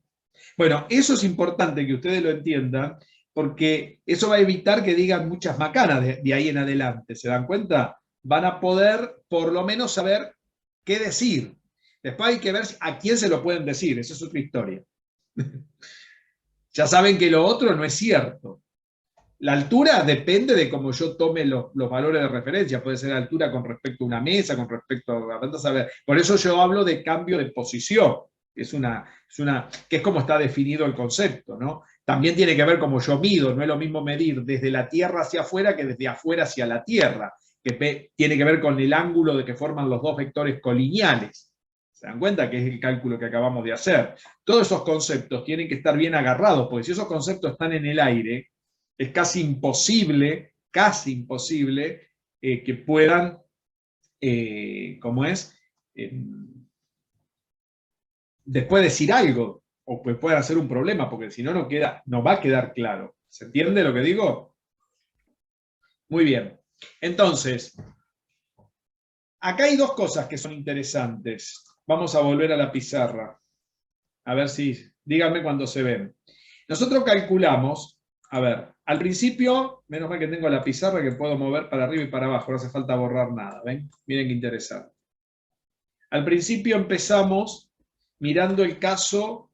Bueno, eso es importante que ustedes lo entiendan, porque eso va a evitar que digan muchas macanas de ahí en adelante. ¿Se dan cuenta? Van a poder por lo menos saber qué decir. Después hay que ver a quién se lo pueden decir, esa es otra historia. Ya saben que lo otro no es cierto. La altura depende de cómo yo tome los valores de referencia. Puede ser altura con respecto a una mesa, con respecto a... Por eso yo hablo de cambio de posición. Que es como está definido el concepto, ¿no? También tiene que ver cómo yo mido. No es lo mismo medir desde la Tierra hacia afuera que desde afuera hacia la Tierra. Que tiene que ver con el ángulo de que forman los dos vectores colineales. ¿Se dan cuenta? Que es el cálculo que acabamos de hacer. Todos esos conceptos tienen que estar bien agarrados, porque si esos conceptos están en el aire, es casi imposible que puedan, después decir algo, o pues puedan hacer un problema, porque si no, no va a quedar claro. ¿Se entiende lo que digo? Muy bien. Entonces, acá hay dos cosas que son interesantes. Vamos a volver a la pizarra. A ver si, díganme cuando se ven. Nosotros calculamos, a ver, al principio, menos mal que tengo la pizarra que puedo mover para arriba y para abajo, no hace falta borrar nada, ¿ven? Miren qué interesante. Al principio empezamos mirando el caso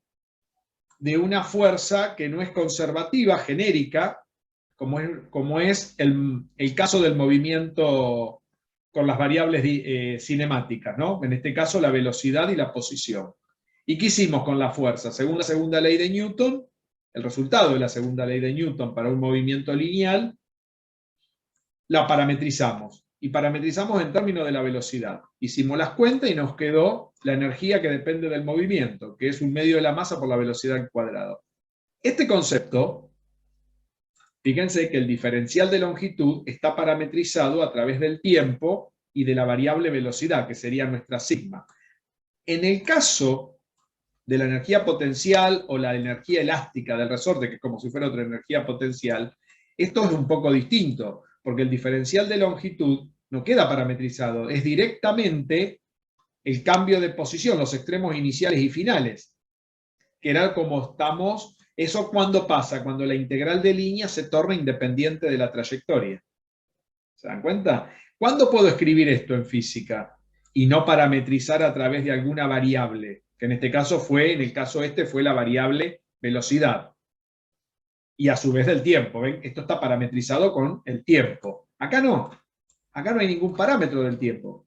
de una fuerza que no es conservativa, genérica, como es el caso del movimiento con las variables cinemáticas, ¿no? En este caso la velocidad y la posición. ¿Y qué hicimos con la fuerza? Según la segunda ley de Newton, el resultado de la segunda ley de Newton para un movimiento lineal, la parametrizamos. Y parametrizamos en términos de la velocidad. Hicimos las cuentas y nos quedó la energía que depende del movimiento, que es un medio de la masa por la velocidad al cuadrado. Este concepto, fíjense que el diferencial de longitud está parametrizado a través del tiempo y de la variable velocidad, que sería nuestra sigma. En el caso de la energía potencial o la energía elástica del resorte, que es como si fuera otra energía potencial, esto es un poco distinto, porque el diferencial de longitud no queda parametrizado, es directamente el cambio de posición, los extremos iniciales y finales, que era como estamos, eso cuando pasa, cuando la integral de línea se torna independiente de la trayectoria. ¿Se dan cuenta? ¿Cuándo puedo escribir esto en física? Y no parametrizar a través de alguna variable, que en este caso fue la variable velocidad. Y a su vez del tiempo, ¿ven? Esto está parametrizado con el tiempo. Acá no hay ningún parámetro del tiempo.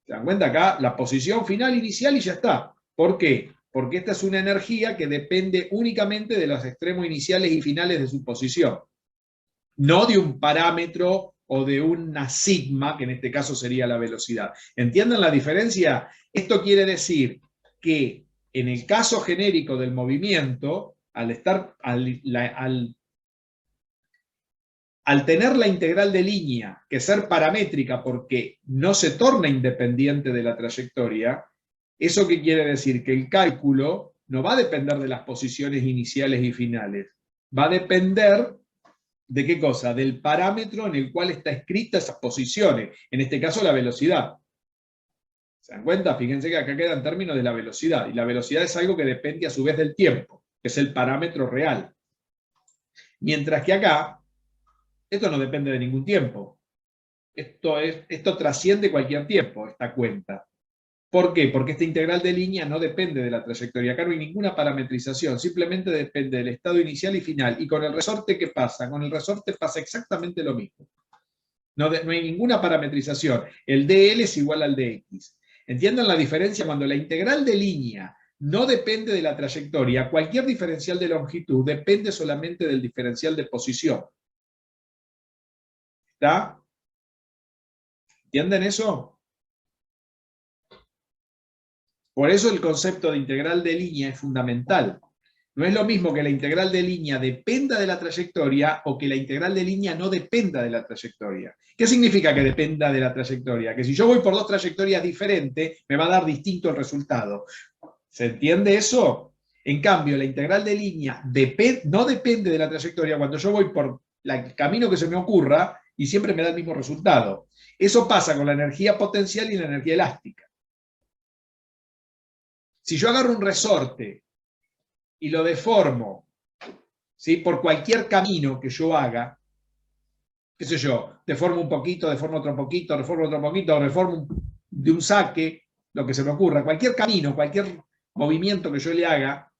¿Se dan cuenta? Acá la posición final inicial y ya está. ¿Por qué? Porque esta es una energía que depende únicamente de los extremos iniciales y finales de su posición. No de un parámetro o de una sigma, que en este caso sería la velocidad. ¿Entienden la diferencia? Esto quiere decir que en el caso genérico del movimiento, al tener la integral de línea que ser paramétrica porque no se torna independiente de la trayectoria, ¿eso qué quiere decir? Que el cálculo no va a depender de las posiciones iniciales y finales, va a depender ¿de qué cosa? Del parámetro en el cual está escrita esas posiciones, en este caso la velocidad. ¿Se dan cuenta? Fíjense que acá quedan términos de la velocidad, y la velocidad es algo que depende a su vez del tiempo, que es el parámetro real. Mientras que acá Esto no depende de ningún tiempo. Esto trasciende cualquier tiempo, esta cuenta. ¿Por qué? Porque esta integral de línea no depende de la trayectoria. Acá no hay ninguna parametrización, simplemente depende del estado inicial y final. Y con el resorte, ¿qué pasa? Con el resorte pasa exactamente lo mismo. No hay ninguna parametrización. El dl es igual al dx. ¿Entienden la diferencia? Cuando la integral de línea no depende de la trayectoria, cualquier diferencial de longitud depende solamente del diferencial de posición. ¿Está? ¿Entienden eso? Por eso el concepto de integral de línea es fundamental. No es lo mismo que la integral de línea dependa de la trayectoria o que la integral de línea no dependa de la trayectoria. ¿Qué significa que dependa de la trayectoria? Que si yo voy por dos trayectorias diferentes, me va a dar distinto el resultado. ¿Se entiende eso? En cambio, la integral de línea no depende de la trayectoria cuando yo voy por el camino que se me ocurra y siempre me da el mismo resultado. Eso pasa con la energía potencial y la energía elástica. Si yo agarro un resorte y lo deformo, ¿sí?, por cualquier camino que yo haga, qué sé yo, deformo un poquito, deformo otro poquito, reformo de un saque, lo que se me ocurra, cualquier camino, cualquier movimiento que yo le haga,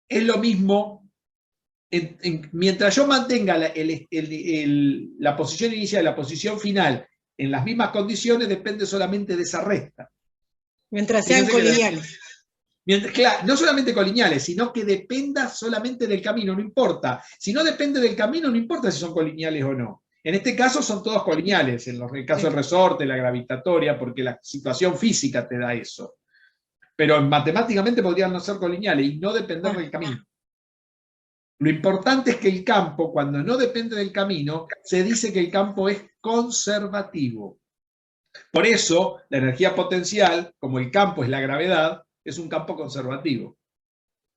es lo mismo, mientras yo mantenga la posición inicial y la posición final en las mismas condiciones, depende solamente de esa recta. Mientras sean colineales. Claro, no solamente colineales, sino que dependa solamente del camino, no importa. Si no depende del camino, no importa si son colineales o no. En este caso son todos colineales, en el caso del resorte, la gravitatoria, porque la situación física te da eso. Pero matemáticamente podrían no ser colineales y no depender del camino. Lo importante es que el campo, cuando no depende del camino, se dice que el campo es conservativo. Por eso, la energía potencial, como el campo es la gravedad, es un campo conservativo,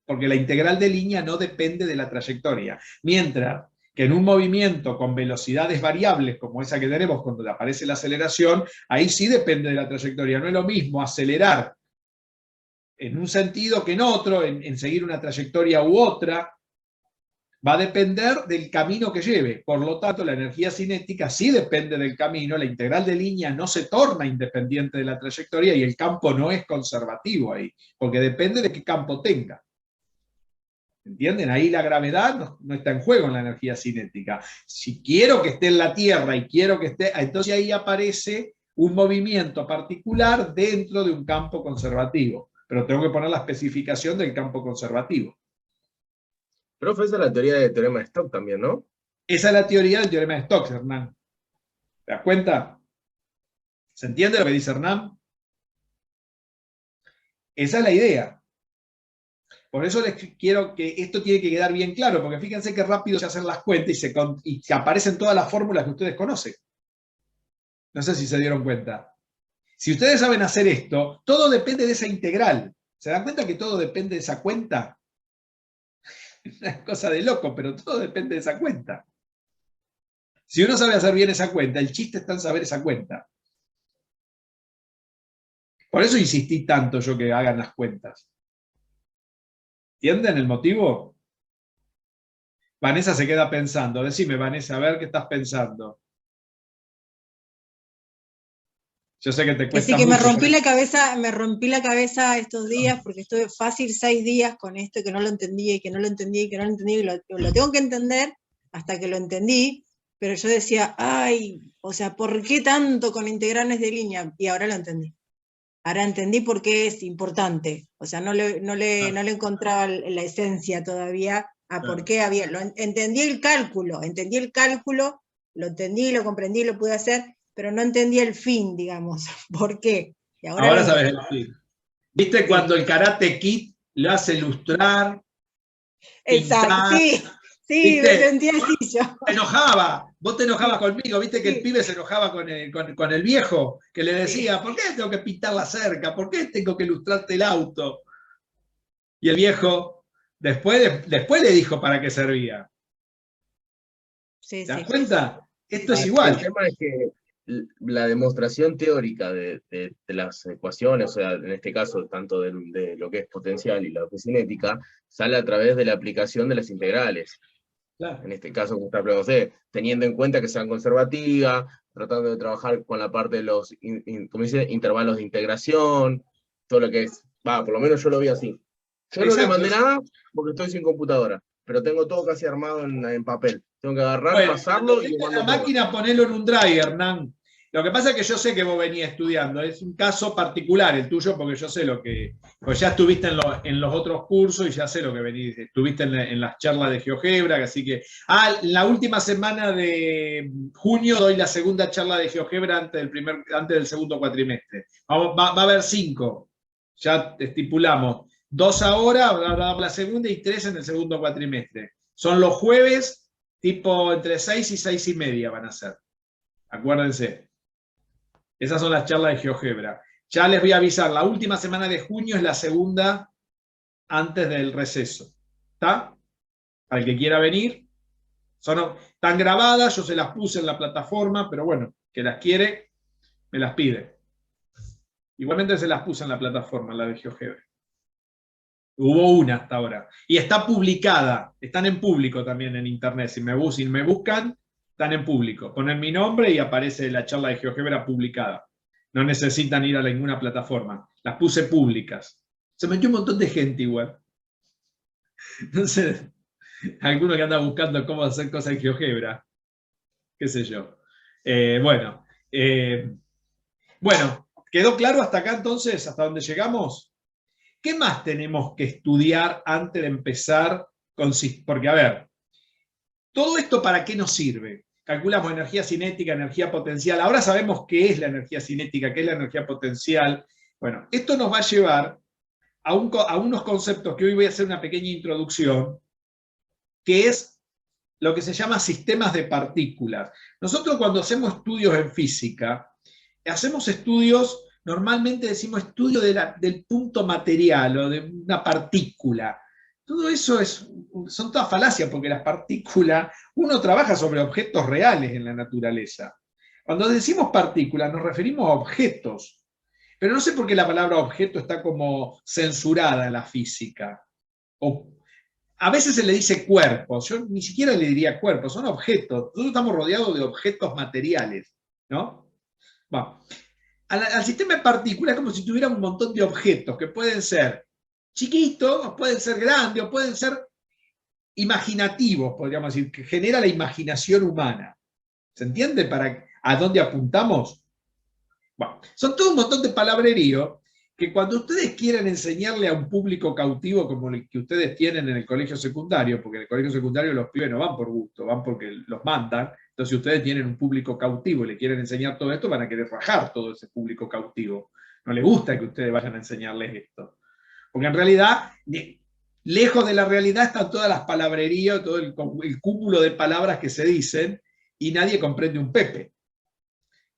porque la integral de línea no depende de la trayectoria, mientras que en un movimiento con velocidades variables, como esa que tenemos cuando aparece la aceleración, ahí sí depende de la trayectoria. No es lo mismo acelerar en un sentido que en otro, en seguir una trayectoria u otra, va a depender del camino que lleve. Por lo tanto, la energía cinética sí depende del camino, la integral de línea no se torna independiente de la trayectoria y el campo no es conservativo ahí, porque depende de qué campo tenga. ¿Entienden? Ahí la gravedad no está en juego en la energía cinética. Si quiero que esté en la Tierra y quiero que esté, entonces ahí aparece un movimiento particular dentro de un campo conservativo. Pero tengo que poner la especificación del campo conservativo. Profe, esa es la teoría del teorema de Stokes también, ¿no? Esa es la teoría del teorema de Stokes, Hernán. ¿Te das cuenta? ¿Se entiende lo que dice Hernán? Esa es la idea. Por eso les quiero que esto tiene que quedar bien claro, porque fíjense qué rápido se hacen las cuentas y se aparecen todas las fórmulas que ustedes conocen. No sé si se dieron cuenta. Si ustedes saben hacer esto, todo depende de esa integral. ¿Se dan cuenta que todo depende de esa cuenta? Es una cosa de loco, pero todo depende de esa cuenta. Si uno sabe hacer bien esa cuenta, el chiste está en saber esa cuenta. Por eso insistí tanto yo que hagan las cuentas. ¿Entienden el motivo? Vanessa se queda pensando. Decime, Vanessa, a ver qué estás pensando. Yo sé que te cuesta Así que mucho. me rompí la cabeza estos días porque estuve fácil 6 días con esto que no lo entendía y que no lo entendía y que no lo entendía y lo tengo que entender hasta que lo entendí, pero yo decía, ay, o sea, ¿por qué tanto con integrales de línea? Y ahora lo entendí. Ahora entendí por qué es importante. O sea, no le encontraba la esencia todavía a por qué había. Entendí el cálculo, lo entendí, lo comprendí, lo pude hacer, pero no entendía el fin, digamos. ¿Por qué? Y ahora sabes el fin. ¿Viste cuando el Karate Kid lo hace ilustrar? Exacto, pintar, sí, me sentía así yo. Te enojaba, vos te enojabas conmigo, viste que el pibe se enojaba con el viejo, que le decía, ¿por qué tengo que pintar la cerca? ¿Por qué tengo que ilustrarte el auto? Y el viejo después le dijo para qué servía. ¿Te das cuenta? Esto es igual. El tema es que la demostración teórica de las ecuaciones, o sea, en este caso, tanto de lo que es potencial y lo que es cinética, sale a través de la aplicación de las integrales. Claro. En este caso, como no sé, teniendo en cuenta que sean conservativas, tratando de trabajar con la parte de los como dice, intervalos de integración, todo lo que es, por lo menos yo lo vi así. Yo no le mandé nada porque estoy sin computadora, pero tengo todo casi armado en papel. Tengo que agarrar, pasarlo y la máquina, ponerlo en un drive, Hernán. Lo que pasa es que yo sé que vos venías estudiando, es un caso particular el tuyo, porque yo sé lo que, pues ya estuviste en los otros cursos y ya sé lo que venís, estuviste en las charlas de GeoGebra, así que, la última semana de junio doy la segunda charla de GeoGebra antes del segundo cuatrimestre. Va a haber 5, ya estipulamos, 2 ahora, va a dar la segunda y 3 en el segundo cuatrimestre. Son los jueves, tipo entre 6 y 6 y media van a ser. Acuérdense. Esas son las charlas de GeoGebra. Ya les voy a avisar, la última semana de junio es la segunda antes del receso. ¿Está? Para el que quiera venir. Están grabadas, yo se las puse en la plataforma, pero bueno, que las quiere, me las pide. Igualmente se las puse en la plataforma, la de GeoGebra. Hubo una hasta ahora. Y está publicada, están en público también en internet. Si me buscan, están en público. Ponen mi nombre y aparece la charla de GeoGebra publicada. No necesitan ir a ninguna plataforma. Las puse públicas. Se metió un montón de gente igual. Entonces, alguno que anda buscando cómo hacer cosas en GeoGebra. Qué sé yo. Bueno, ¿quedó claro hasta acá entonces? ¿Hasta dónde llegamos? ¿Qué más tenemos que estudiar antes de empezar? Porque, a ver, ¿todo esto para qué nos sirve? Calculamos energía cinética, energía potencial. Ahora sabemos qué es la energía cinética, qué es la energía potencial. Bueno, esto nos va a llevar a unos conceptos que hoy voy a hacer una pequeña introducción, que es lo que se llama sistemas de partículas. Nosotros cuando hacemos estudios en física, hacemos estudios, normalmente decimos estudio del punto material o de una partícula. Todo eso son todas falacias, porque las partículas, uno trabaja sobre objetos reales en la naturaleza. Cuando decimos partículas nos referimos a objetos, pero no sé por qué la palabra objeto está como censurada en la física. A veces se le dice cuerpos, yo ni siquiera le diría cuerpos, son objetos. Nosotros estamos rodeados de objetos materiales, ¿no? Bueno, al sistema de partículas es como si tuviera un montón de objetos que pueden ser chiquitos, pueden ser grandes, o pueden ser imaginativos, podríamos decir, que genera la imaginación humana. ¿Se entiende a dónde apuntamos? Bueno, son todo un montón de palabrerío que cuando ustedes quieren enseñarle a un público cautivo como el que ustedes tienen en el colegio secundario, porque en el colegio secundario los pibes no van por gusto, van porque los mandan, entonces si ustedes tienen un público cautivo y le quieren enseñar todo esto, van a querer rajar todo ese público cautivo. No les gusta que ustedes vayan a enseñarles esto. Porque en realidad, lejos de la realidad están todas las palabrerías, todo el cúmulo de palabras que se dicen, y nadie comprende un pepe.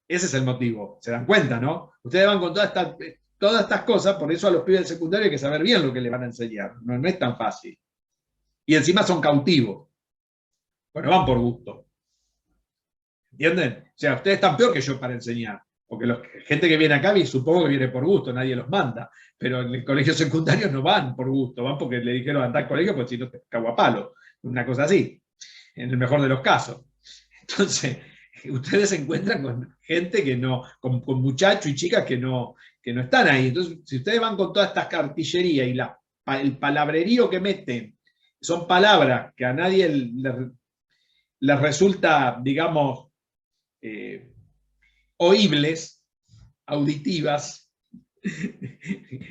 Ese es el motivo, se dan cuenta, ¿no? Ustedes van con todas estas cosas, por eso a los pibes del secundario hay que saber bien lo que les van a enseñar, no es tan fácil. Y encima son cautivos, bueno, van por gusto. ¿Entienden? O sea, ustedes están peor que yo para enseñar, porque gente que viene acá supongo que viene por gusto, nadie los manda, pero en el colegio secundario no van por gusto, van porque le dijeron andar al colegio, pues si no te cago a palo, una cosa así, en el mejor de los casos. Entonces, ustedes se encuentran con gente que no, con muchachos y chicas que no están ahí. Entonces, si ustedes van con toda esta cartillería y el palabrerío que meten, son palabras que a nadie les resulta, digamos, oíbles, auditivas,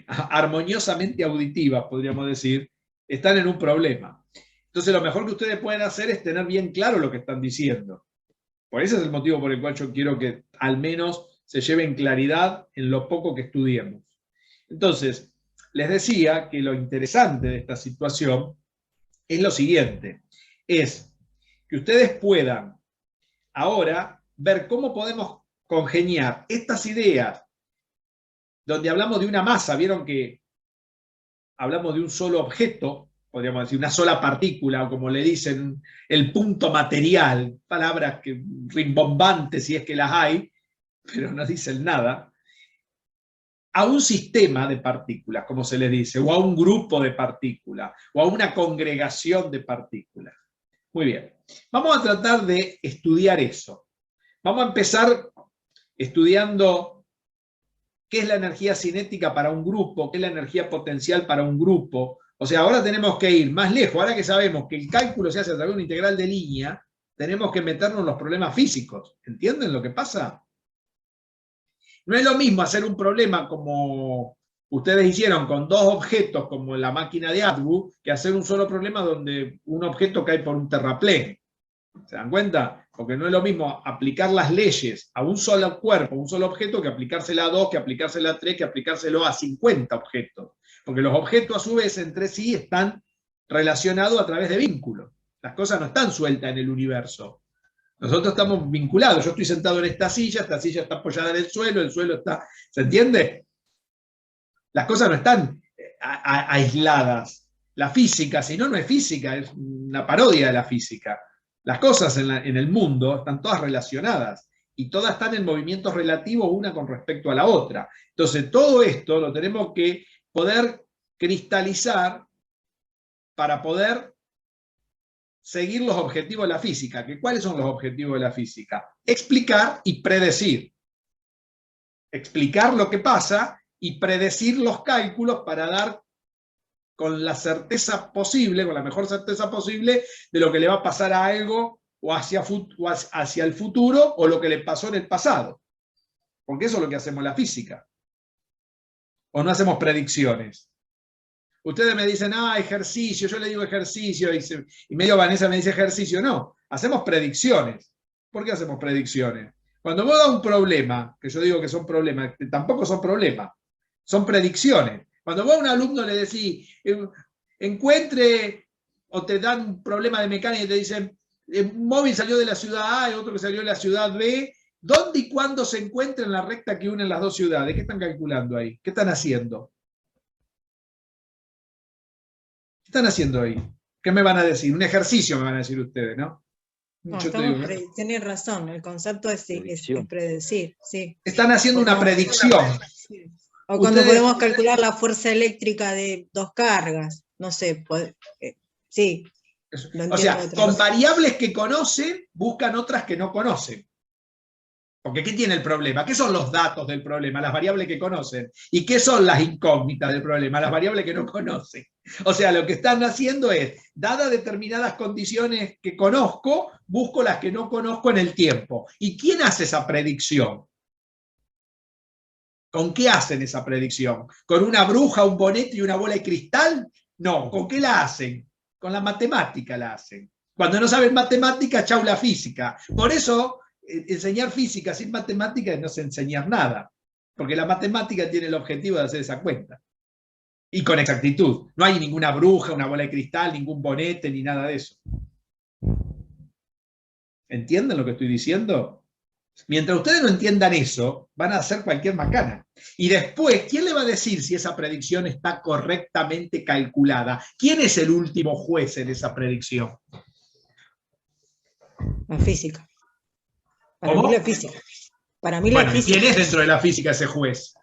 armoniosamente auditivas, podríamos decir, están en un problema. Entonces, lo mejor que ustedes pueden hacer es tener bien claro lo que están diciendo. Por ese es el motivo por el cual yo quiero que al menos se lleven claridad en lo poco que estudiemos. Entonces, les decía que lo interesante de esta situación es lo siguiente, es que ustedes puedan ahora ver cómo podemos congeniar estas ideas donde hablamos de una masa, vieron que hablamos de un solo objeto, podríamos decir una sola partícula, o como le dicen, el punto material, palabras que rimbombantes si es que las hay, pero no dicen nada, a un sistema de partículas, como se le dice, o a un grupo de partículas, o a una congregación de partículas. Muy bien. Vamos a tratar de estudiar eso. Vamos a empezar estudiando qué es la energía cinética para un grupo, qué es la energía potencial para un grupo. O sea, ahora tenemos que ir más lejos. Ahora que sabemos que el cálculo se hace a través de una integral de línea, tenemos que meternos en los problemas físicos. ¿Entienden lo que pasa? No es lo mismo hacer un problema como ustedes hicieron con dos objetos como en la máquina de Atwood, que hacer un solo problema donde un objeto cae por un terraplén. ¿Se dan cuenta? Porque no es lo mismo aplicar las leyes a un solo cuerpo, a un solo objeto, que aplicársela a 2, que aplicársela a 3, que aplicárselo a 50 objetos. Porque los objetos a su vez entre sí están relacionados a través de vínculos. Las cosas no están sueltas en el universo. Nosotros estamos vinculados. Yo estoy sentado en esta silla está apoyada en el suelo está... ¿Se entiende? Las cosas no están aisladas. La física, si no, no es física, es una parodia de la física. Las cosas en el mundo están todas relacionadas y todas están en movimientos relativos una con respecto a la otra. Entonces, todo esto lo tenemos que poder cristalizar para poder seguir los objetivos de la física. ¿Cuáles son los objetivos de la física? Explicar y predecir. Explicar lo que pasa y predecir los cálculos para dar con la certeza posible, con la mejor certeza posible, de lo que le va a pasar a algo o hacia el futuro o lo que le pasó en el pasado. Porque eso es lo que hacemos en la física. O no hacemos predicciones. Ustedes me dicen, ejercicio, yo le digo ejercicio, y medio Vanessa me dice ejercicio. No, hacemos predicciones. ¿Por qué hacemos predicciones? Cuando vos das un problema, que yo digo que son problemas, que tampoco son problemas, son predicciones. Cuando vos a un alumno le decís, encuentre, o te dan un problema de mecánica y te dicen, un móvil salió de la ciudad A y otro que salió de la ciudad B, ¿dónde y cuándo se encuentra en la recta que une las dos ciudades? ¿Qué están calculando ahí? ¿Qué están haciendo? ¿Qué están haciendo ahí? ¿Qué me van a decir? Un ejercicio me van a decir ustedes, ¿no? No, tenés razón, el concepto es predecir. Sí. Están haciendo una predicción. Sí. O cuando podemos calcular la fuerza eléctrica de dos cargas, no sé, sí. O sea, con variables que conocen, buscan otras que no conocen. Porque ¿qué tiene el problema? ¿Qué son los datos del problema? Las variables que conocen. ¿Y qué son las incógnitas del problema? Las variables que no conocen. O sea, lo que están haciendo es, dadas determinadas condiciones que conozco, busco las que no conozco en el tiempo. ¿Y quién hace esa predicción? ¿Con qué hacen esa predicción? ¿Con una bruja, un bonete y una bola de cristal? No, ¿con qué la hacen? Con la matemática la hacen. Cuando no saben matemática, chau la física. Por eso, enseñar física sin matemática no es enseñar nada. Porque la matemática tiene el objetivo de hacer esa cuenta. Y con exactitud. No hay ninguna bruja, una bola de cristal, ningún bonete, ni nada de eso. ¿Entienden lo que estoy diciendo? Mientras ustedes no entiendan eso, van a hacer cualquier macana. Y después, ¿quién le va a decir si esa predicción está correctamente calculada? ¿Quién es el último juez en esa predicción? La física. Para mí la física. Para mí la física. ¿Quién es dentro de la física ese juez?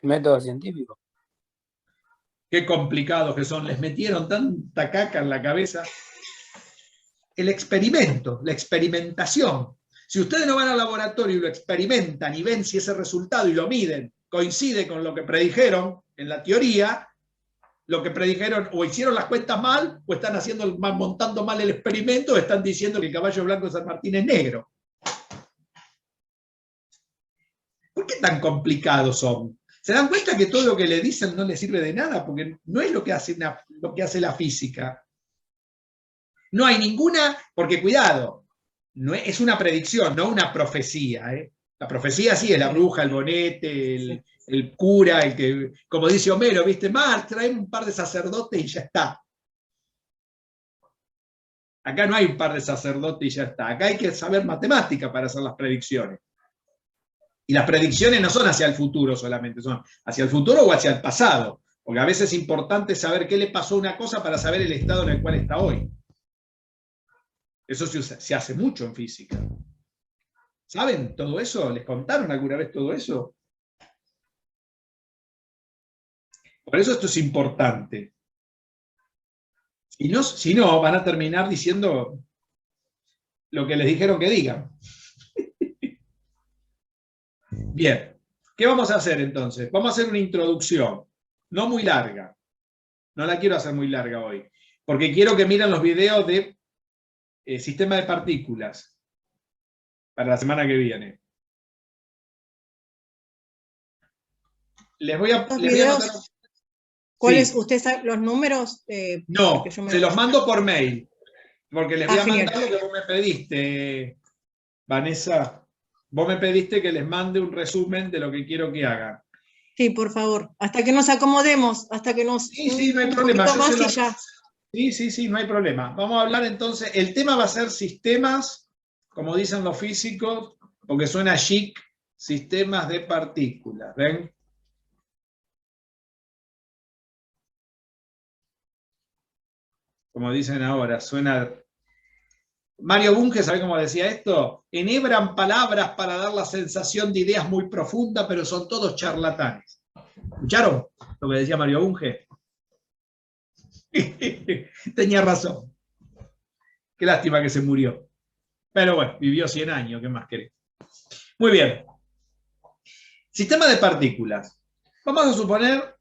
El método científico. Qué complicados que son. Les metieron tanta caca en la cabeza. El experimento, la experimentación. Si ustedes no van al laboratorio y lo experimentan y ven si ese resultado y lo miden coincide con lo que predijeron en la teoría, lo que predijeron o hicieron las cuentas mal o están montando mal el experimento o están diciendo que el caballo blanco de San Martín es negro. ¿Por qué tan complicados son? ¿Se dan cuenta que todo lo que le dicen no les sirve de nada? Porque no es lo que hace la física. No hay ninguna, porque cuidado, no es una predicción, no una profecía. La profecía sí es la bruja, el bonete, el cura, el que, como dice Homero, ¿viste? Trae un par de sacerdotes y ya está. Acá no hay un par de sacerdotes y ya está. Acá hay que saber matemática para hacer las predicciones. Y las predicciones no son hacia el futuro solamente, son hacia el futuro o hacia el pasado. Porque a veces es importante saber qué le pasó a una cosa para saber el estado en el cual está hoy. Eso se hace mucho en física. ¿Saben todo eso? ¿Les contaron alguna vez todo eso? Por eso esto es importante. Si no, van a terminar diciendo lo que les dijeron que digan. Bien, ¿qué vamos a hacer entonces? Vamos a hacer una introducción, no muy larga. No la quiero hacer muy larga hoy, porque quiero que miren los videos de sistema de partículas para la semana que viene. Les voy a mandar... ¿Cuáles? Sí. ¿Usted sabe los números? No, se los mando por mail, porque les voy a mandar lo que vos me pediste, Vanessa. Vos me pediste que les mande un resumen de lo que quiero que hagan. Sí, por favor. Hasta que nos acomodemos, hasta que nos... Sí, no hay problema. Sí, no hay problema. Vamos a hablar entonces, el tema va a ser sistemas, como dicen los físicos, porque suena chic, sistemas de partículas, ¿ven? Como dicen ahora, suena... Mario Bunge, ¿sabe cómo decía esto? Enhebran palabras para dar la sensación de ideas muy profundas, pero son todos charlatanes. ¿Escucharon lo que decía Mario Bunge? Tenía razón. Qué lástima que se murió. Pero bueno, vivió 100 años, ¿qué más querés? Muy bien. Sistema de partículas. Vamos a suponer,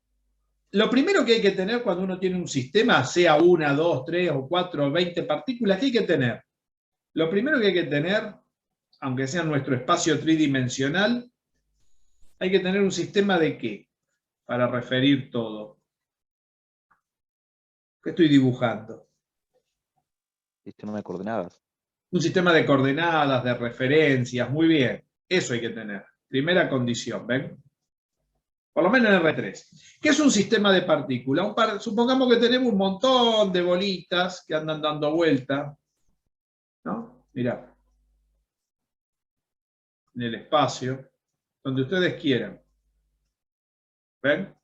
lo primero que hay que tener cuando uno tiene un sistema, sea 1, 2, 3 o 4 o 20 partículas, ¿qué hay que tener? Lo primero que hay que tener, aunque sea en nuestro espacio tridimensional, hay que tener un sistema de ¿qué? Para referir todo. ¿Qué estoy dibujando? Sistema de coordenadas. Un sistema de coordenadas, de referencias, muy bien. Eso hay que tener. Primera condición, ¿ven? Por lo menos en R3. ¿Qué es un sistema de partículas? Supongamos que tenemos un montón de bolitas que andan dando vuelta, ¿no? Mirá. En el espacio, donde ustedes quieran. ¿Ven?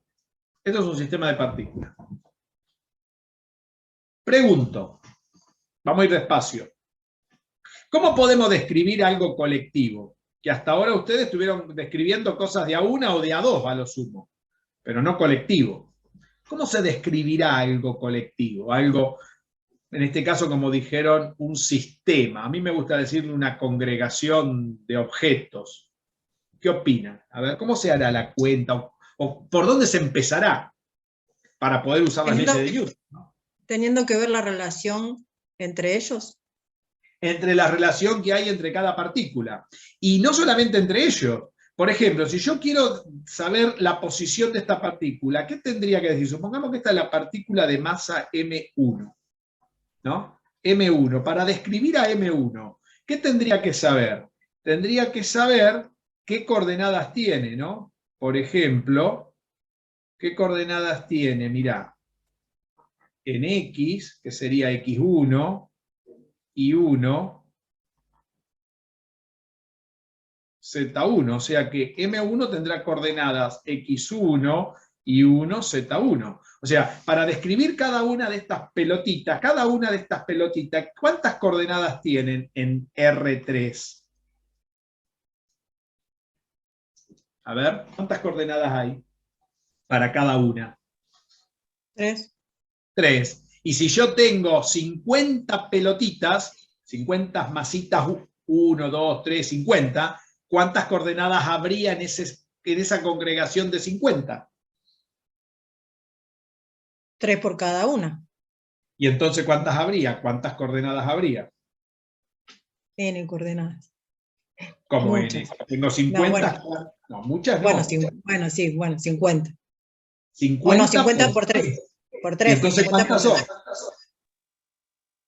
Esto es un sistema de partículas. Pregunto, vamos a ir despacio. ¿Cómo podemos describir algo colectivo? Que hasta ahora ustedes estuvieron describiendo cosas de a una o de a dos a lo sumo, pero no colectivo. ¿Cómo se describirá algo colectivo? Algo, en este caso, como dijeron, un sistema. A mí me gusta decirle una congregación de objetos. ¿Qué opinan? A ver, ¿cómo se hará la cuenta? ¿O por dónde se empezará para poder usar las leyes de Newton, ¿no? Teniendo que ver la relación entre ellos. Entre la relación que hay entre cada partícula. Y no solamente entre ellos. Por ejemplo, si yo quiero saber la posición de esta partícula, ¿qué tendría que decir? Supongamos que esta es la partícula de masa M1, ¿no? M1. Para describir a M1, ¿qué tendría que saber? Tendría que saber qué coordenadas tiene, ¿no? Por ejemplo, ¿qué coordenadas tiene? Mirá, en X, que sería X1, y 1, Z1, o sea que M1 tendrá coordenadas X1 y 1, Z1. O sea, para describir cada una de estas pelotitas, ¿cuántas coordenadas tienen en R3? A ver, ¿cuántas coordenadas hay para cada una? 3. 3. Y si yo tengo 50 pelotitas, 50 masitas, 1, 2, 3, 50, ¿cuántas coordenadas habría en esa congregación de 50? 3 por cada una. ¿Y entonces cuántas habría? ¿Cuántas coordenadas habría? N coordenadas. ¿Cómo muchas. N? Tengo 50. No, muchas no. Bueno, 50. 50 bueno, 50 por 3. Por 3. ¿Y entonces cuántas son?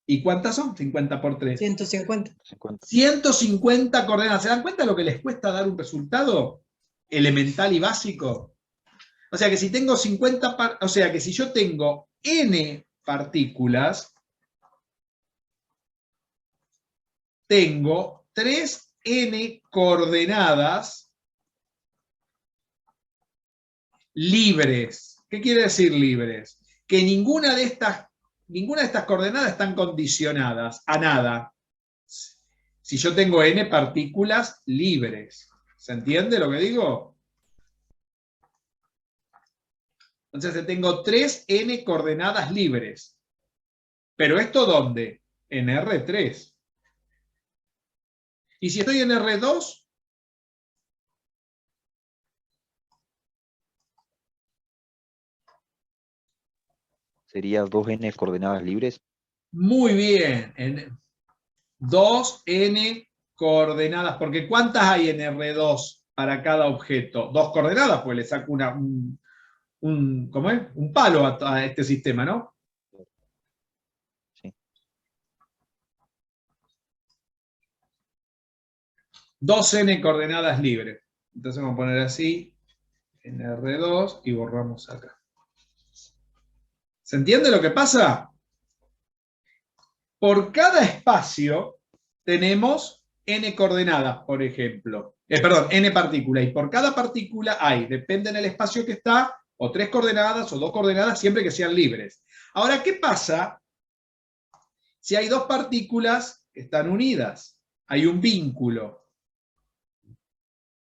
¿Y cuántas son? 50 por 3. 150. 150 coordenadas. ¿Se dan cuenta de lo que les cuesta dar un resultado elemental y básico? O sea que si tengo 50, o sea que si yo tengo n partículas, tengo 3n coordenadas libres. ¿Qué quiere decir libres? Que ninguna de estas coordenadas están condicionadas a nada. Si yo tengo n partículas libres. ¿Se entiende lo que digo? Entonces tengo 3n coordenadas libres. Pero ¿esto dónde? En R3. ¿Y si estoy en R2? Sería 2n coordenadas libres. Muy bien. 2n coordenadas, porque ¿cuántas hay en R2 para cada objeto? 2 coordenadas, pues le saco ¿cómo es? Un palo a este sistema, ¿no? Sí. 2n coordenadas libres. Entonces vamos a poner así, en R2, y borramos acá. ¿Se entiende lo que pasa? Por cada espacio tenemos n coordenadas, por ejemplo. Perdón, n partículas. Y por cada partícula hay, depende del espacio que está, o 3 coordenadas o 2 coordenadas, siempre que sean libres. Ahora, ¿qué pasa si hay 2 partículas que están unidas? Hay un vínculo.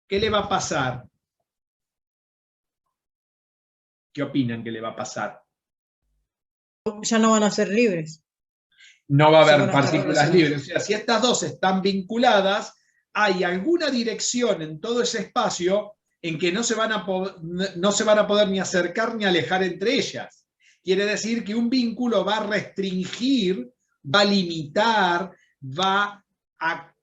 ¿Qué le va a pasar? ¿Qué opinan que le va a pasar? Ya no van a ser libres. No va a haber partículas libres. O sea, si estas dos están vinculadas, hay alguna dirección en todo ese espacio en que no se van a poder ni acercar ni alejar entre ellas. Quiere decir que un vínculo va a restringir, va a limitar, va a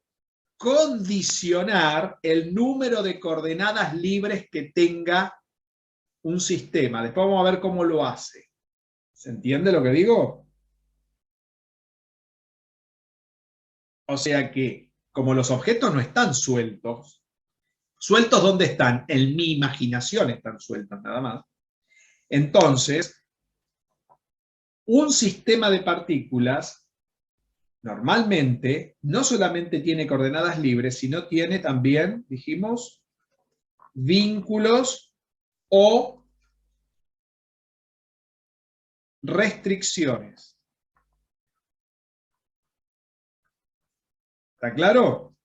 condicionar el número de coordenadas libres que tenga un sistema. Después vamos a ver cómo lo hace. ¿Se entiende lo que digo? O sea que, como los objetos no están sueltos, ¿sueltos dónde están? En mi imaginación están sueltos nada más. Entonces, un sistema de partículas normalmente no solamente tiene coordenadas libres, sino tiene también, dijimos, vínculos o restricciones. ¿Está claro?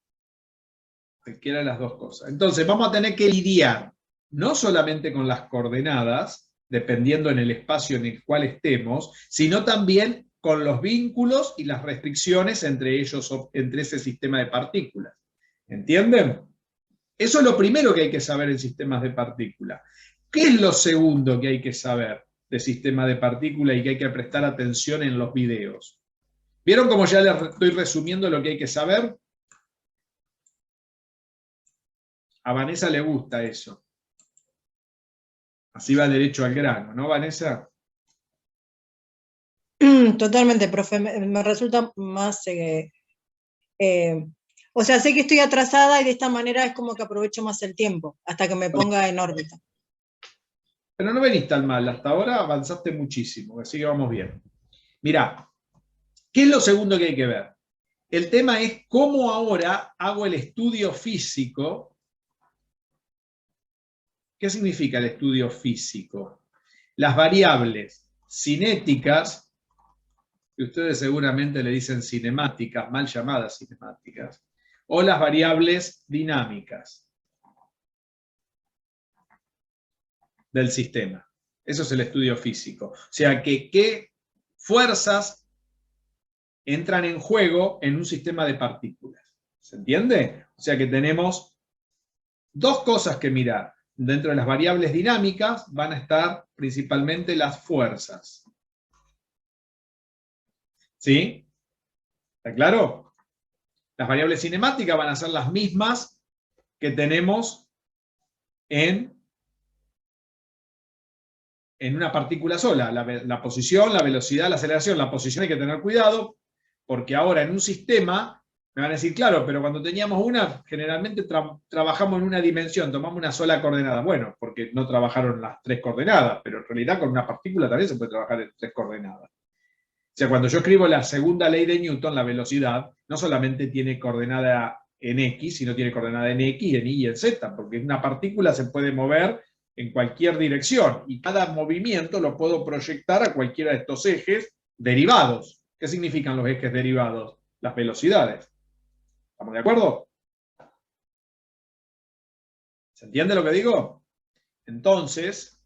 Cualquiera de las dos cosas. Entonces vamos a tener que lidiar no solamente con las coordenadas, dependiendo en el espacio en el cual estemos, sino también con los vínculos y las restricciones entre ellos, entre ese sistema de partículas. ¿Entienden? Eso es lo primero que hay que saber en sistemas de partículas. ¿Qué es lo segundo que hay que saber de sistema de partículas y que hay que prestar atención en los videos? ¿Vieron cómo ya les estoy resumiendo lo que hay que saber? A Vanessa le gusta eso. Así va derecho al grano, ¿no, Vanessa? Totalmente, profe. Me resulta más... o sea, sé que estoy atrasada y de esta manera es como que aprovecho más el tiempo, hasta que me ponga en órbita. Pero no venís tan mal, hasta ahora avanzaste muchísimo, así que vamos bien. Mirá, ¿qué es lo segundo que hay que ver? El tema es cómo ahora hago el estudio físico. ¿Qué significa el estudio físico? Las variables cinéticas, que ustedes seguramente le dicen cinemáticas, mal llamadas cinemáticas, o las variables dinámicas del sistema. Eso es el estudio físico. O sea, que qué fuerzas entran en juego en un sistema de partículas. ¿Se entiende? O sea que tenemos dos cosas que mirar. Dentro de las variables dinámicas van a estar principalmente las fuerzas. ¿Sí? ¿Está claro? Las variables cinemáticas van a ser las mismas que tenemos en una partícula sola. La posición, la velocidad, la aceleración. La posición hay que tener cuidado, porque ahora en un sistema me van a decir, claro, pero cuando teníamos una, generalmente trabajamos en una dimensión, tomamos una sola coordenada. Bueno, porque no trabajaron las 3 coordenadas, pero en realidad con una partícula también se puede trabajar en 3 coordenadas. O sea, cuando yo escribo la segunda ley de Newton, la velocidad, no solamente tiene coordenada en X, sino tiene coordenada en X, en Y y en Z, porque una partícula se puede mover en cualquier dirección, y cada movimiento lo puedo proyectar a cualquiera de estos ejes derivados. ¿Qué significan los ejes derivados? Las velocidades. ¿Estamos de acuerdo? ¿Se entiende lo que digo? Entonces,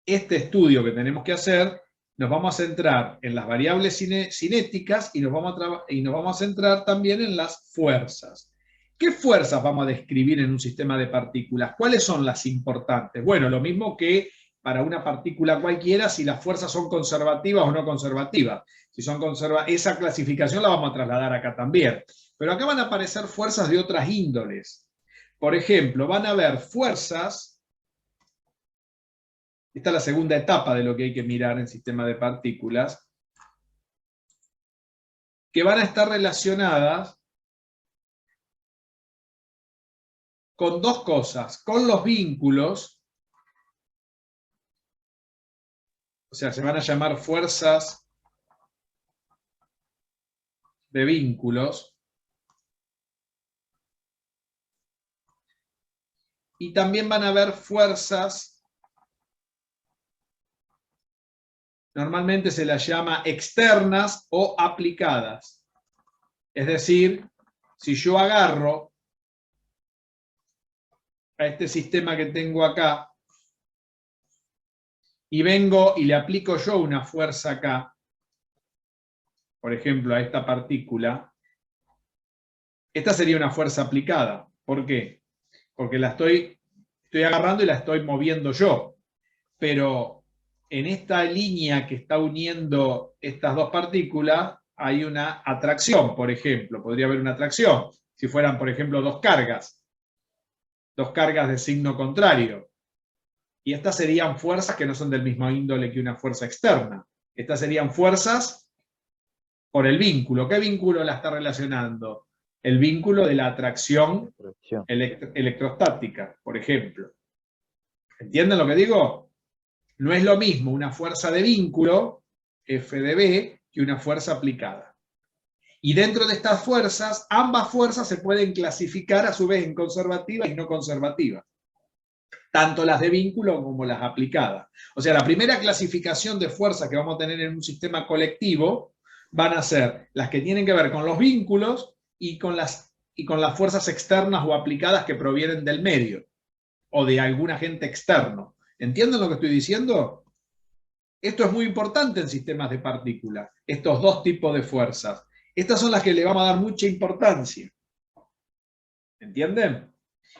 este estudio que tenemos que hacer nos vamos a centrar en las variables cinéticas y nos vamos a centrar también en las fuerzas. ¿Qué fuerzas vamos a describir en un sistema de partículas? ¿Cuáles son las importantes? Bueno, lo mismo que para una partícula cualquiera, si las fuerzas son conservativas o no conservativas. Si son esa clasificación la vamos a trasladar acá también. Pero acá van a aparecer fuerzas de otras índoles. Por ejemplo, van a haber fuerzas, esta es la segunda etapa de lo que hay que mirar en sistema de partículas, que van a estar relacionadas con dos cosas, con los vínculos, o sea, se van a llamar fuerzas de vínculos, y también van a haber fuerzas, normalmente se las llama externas o aplicadas. Es decir, si yo agarro a este sistema que tengo acá, y vengo y le aplico yo una fuerza acá, por ejemplo a esta partícula, esta sería una fuerza aplicada. ¿Por qué? Porque la estoy agarrando y la estoy moviendo yo. Pero en esta línea que está uniendo estas dos partículas hay una atracción, por ejemplo. Podría haber una atracción, si fueran, por ejemplo, dos cargas de signo contrario. Y estas serían fuerzas que no son del mismo índole que una fuerza externa. Estas serían fuerzas por el vínculo. ¿Qué vínculo la está relacionando? El vínculo de la atracción electrostática, por ejemplo. ¿Entienden lo que digo? No es lo mismo una fuerza de vínculo, F de B, que una fuerza aplicada. Y dentro de estas fuerzas, ambas fuerzas se pueden clasificar a su vez en conservativas y no conservativas. Tanto las de vínculo como las aplicadas. O sea, la primera clasificación de fuerzas que vamos a tener en un sistema colectivo van a ser las que tienen que ver con los vínculos y con las fuerzas externas o aplicadas que provienen del medio o de algún agente externo. ¿Entienden lo que estoy diciendo? Esto es muy importante en sistemas de partículas, estos dos tipos de fuerzas. Estas son las que le vamos a dar mucha importancia. ¿Entienden?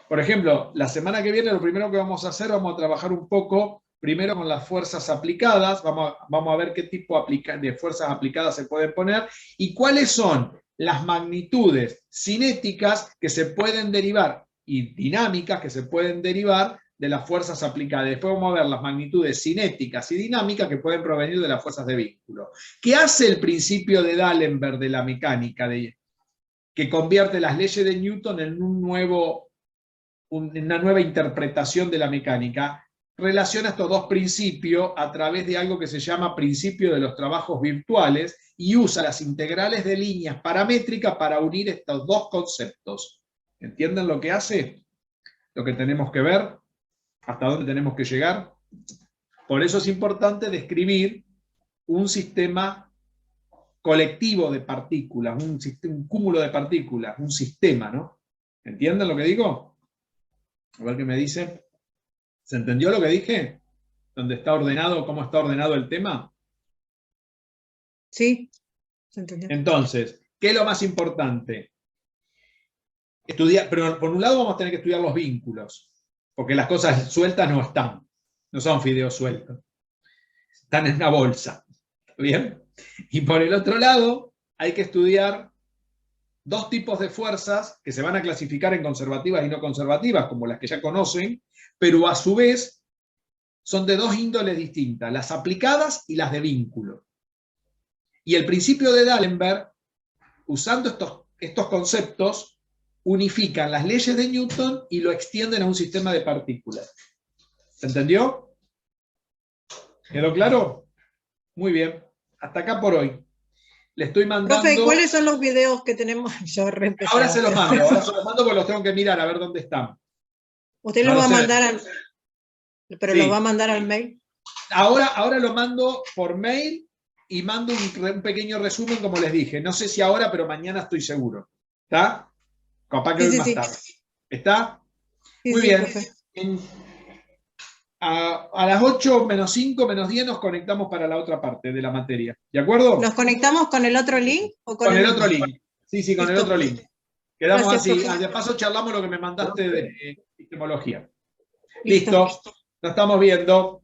Por ejemplo, la semana que viene lo primero que vamos a hacer, vamos a trabajar un poco primero con las fuerzas aplicadas, vamos a ver qué tipo de fuerzas aplicadas se pueden poner y cuáles son las magnitudes cinéticas que se pueden derivar y dinámicas que se pueden derivar de las fuerzas aplicadas. Después vamos a ver las magnitudes cinéticas y dinámicas que pueden provenir de las fuerzas de vínculo. ¿Qué hace el principio de D'Alembert de la mecánica, que convierte las leyes de Newton en una nueva interpretación de la mecánica? Relaciona estos dos principios a través de algo que se llama principio de los trabajos virtuales y usa las integrales de líneas paramétricas para unir estos dos conceptos. ¿Entienden lo que hace? Lo que tenemos que ver, hasta dónde tenemos que llegar. Por eso es importante describir un sistema colectivo de partículas, un cúmulo de partículas, un sistema, ¿no? ¿Entienden lo que digo? A ver qué me dicen. ¿Se entendió lo que dije? ¿Dónde está ordenado, cómo está ordenado el tema? Sí, se entendió. Entonces, ¿qué es lo más importante? Estudiar, pero por un lado vamos a tener que estudiar los vínculos, porque las cosas sueltas no están, no son fideos sueltos, están en una bolsa, ¿bien? Y por el otro lado hay que estudiar dos tipos de fuerzas que se van a clasificar en conservativas y no conservativas, como las que ya conocen, pero a su vez son de dos índoles distintas, las aplicadas y las de vínculo. Y el principio de D'Alembert, usando estos conceptos, unifican las leyes de Newton y lo extienden a un sistema de partículas. ¿Se entendió? ¿Quedó claro? Muy bien. Hasta acá por hoy. Le estoy mandando... Profe, ¿cuáles son los videos que tenemos? Ahora se los mando porque los tengo que mirar a ver dónde están. ¿Usted los va a mandar al... pero Sí. los va a mandar al mail? Ahora lo mando por mail y mando un pequeño resumen, como les dije. No sé si ahora, pero mañana estoy seguro. ¿Está? Capaz que hoy más tarde. ¿Está? Sí, Muy sí, bien. profe. A las 8 menos 5, menos 10 nos conectamos para la otra parte de la materia. ¿De acuerdo? ¿Nos conectamos con el otro link? ¿O con el mismo? otro link. Sí, con el Listo. otro link. Quedamos Gracias, así. profe. De paso charlamos lo que me mandaste de epistemología. Listo. Listo. Nos estamos viendo.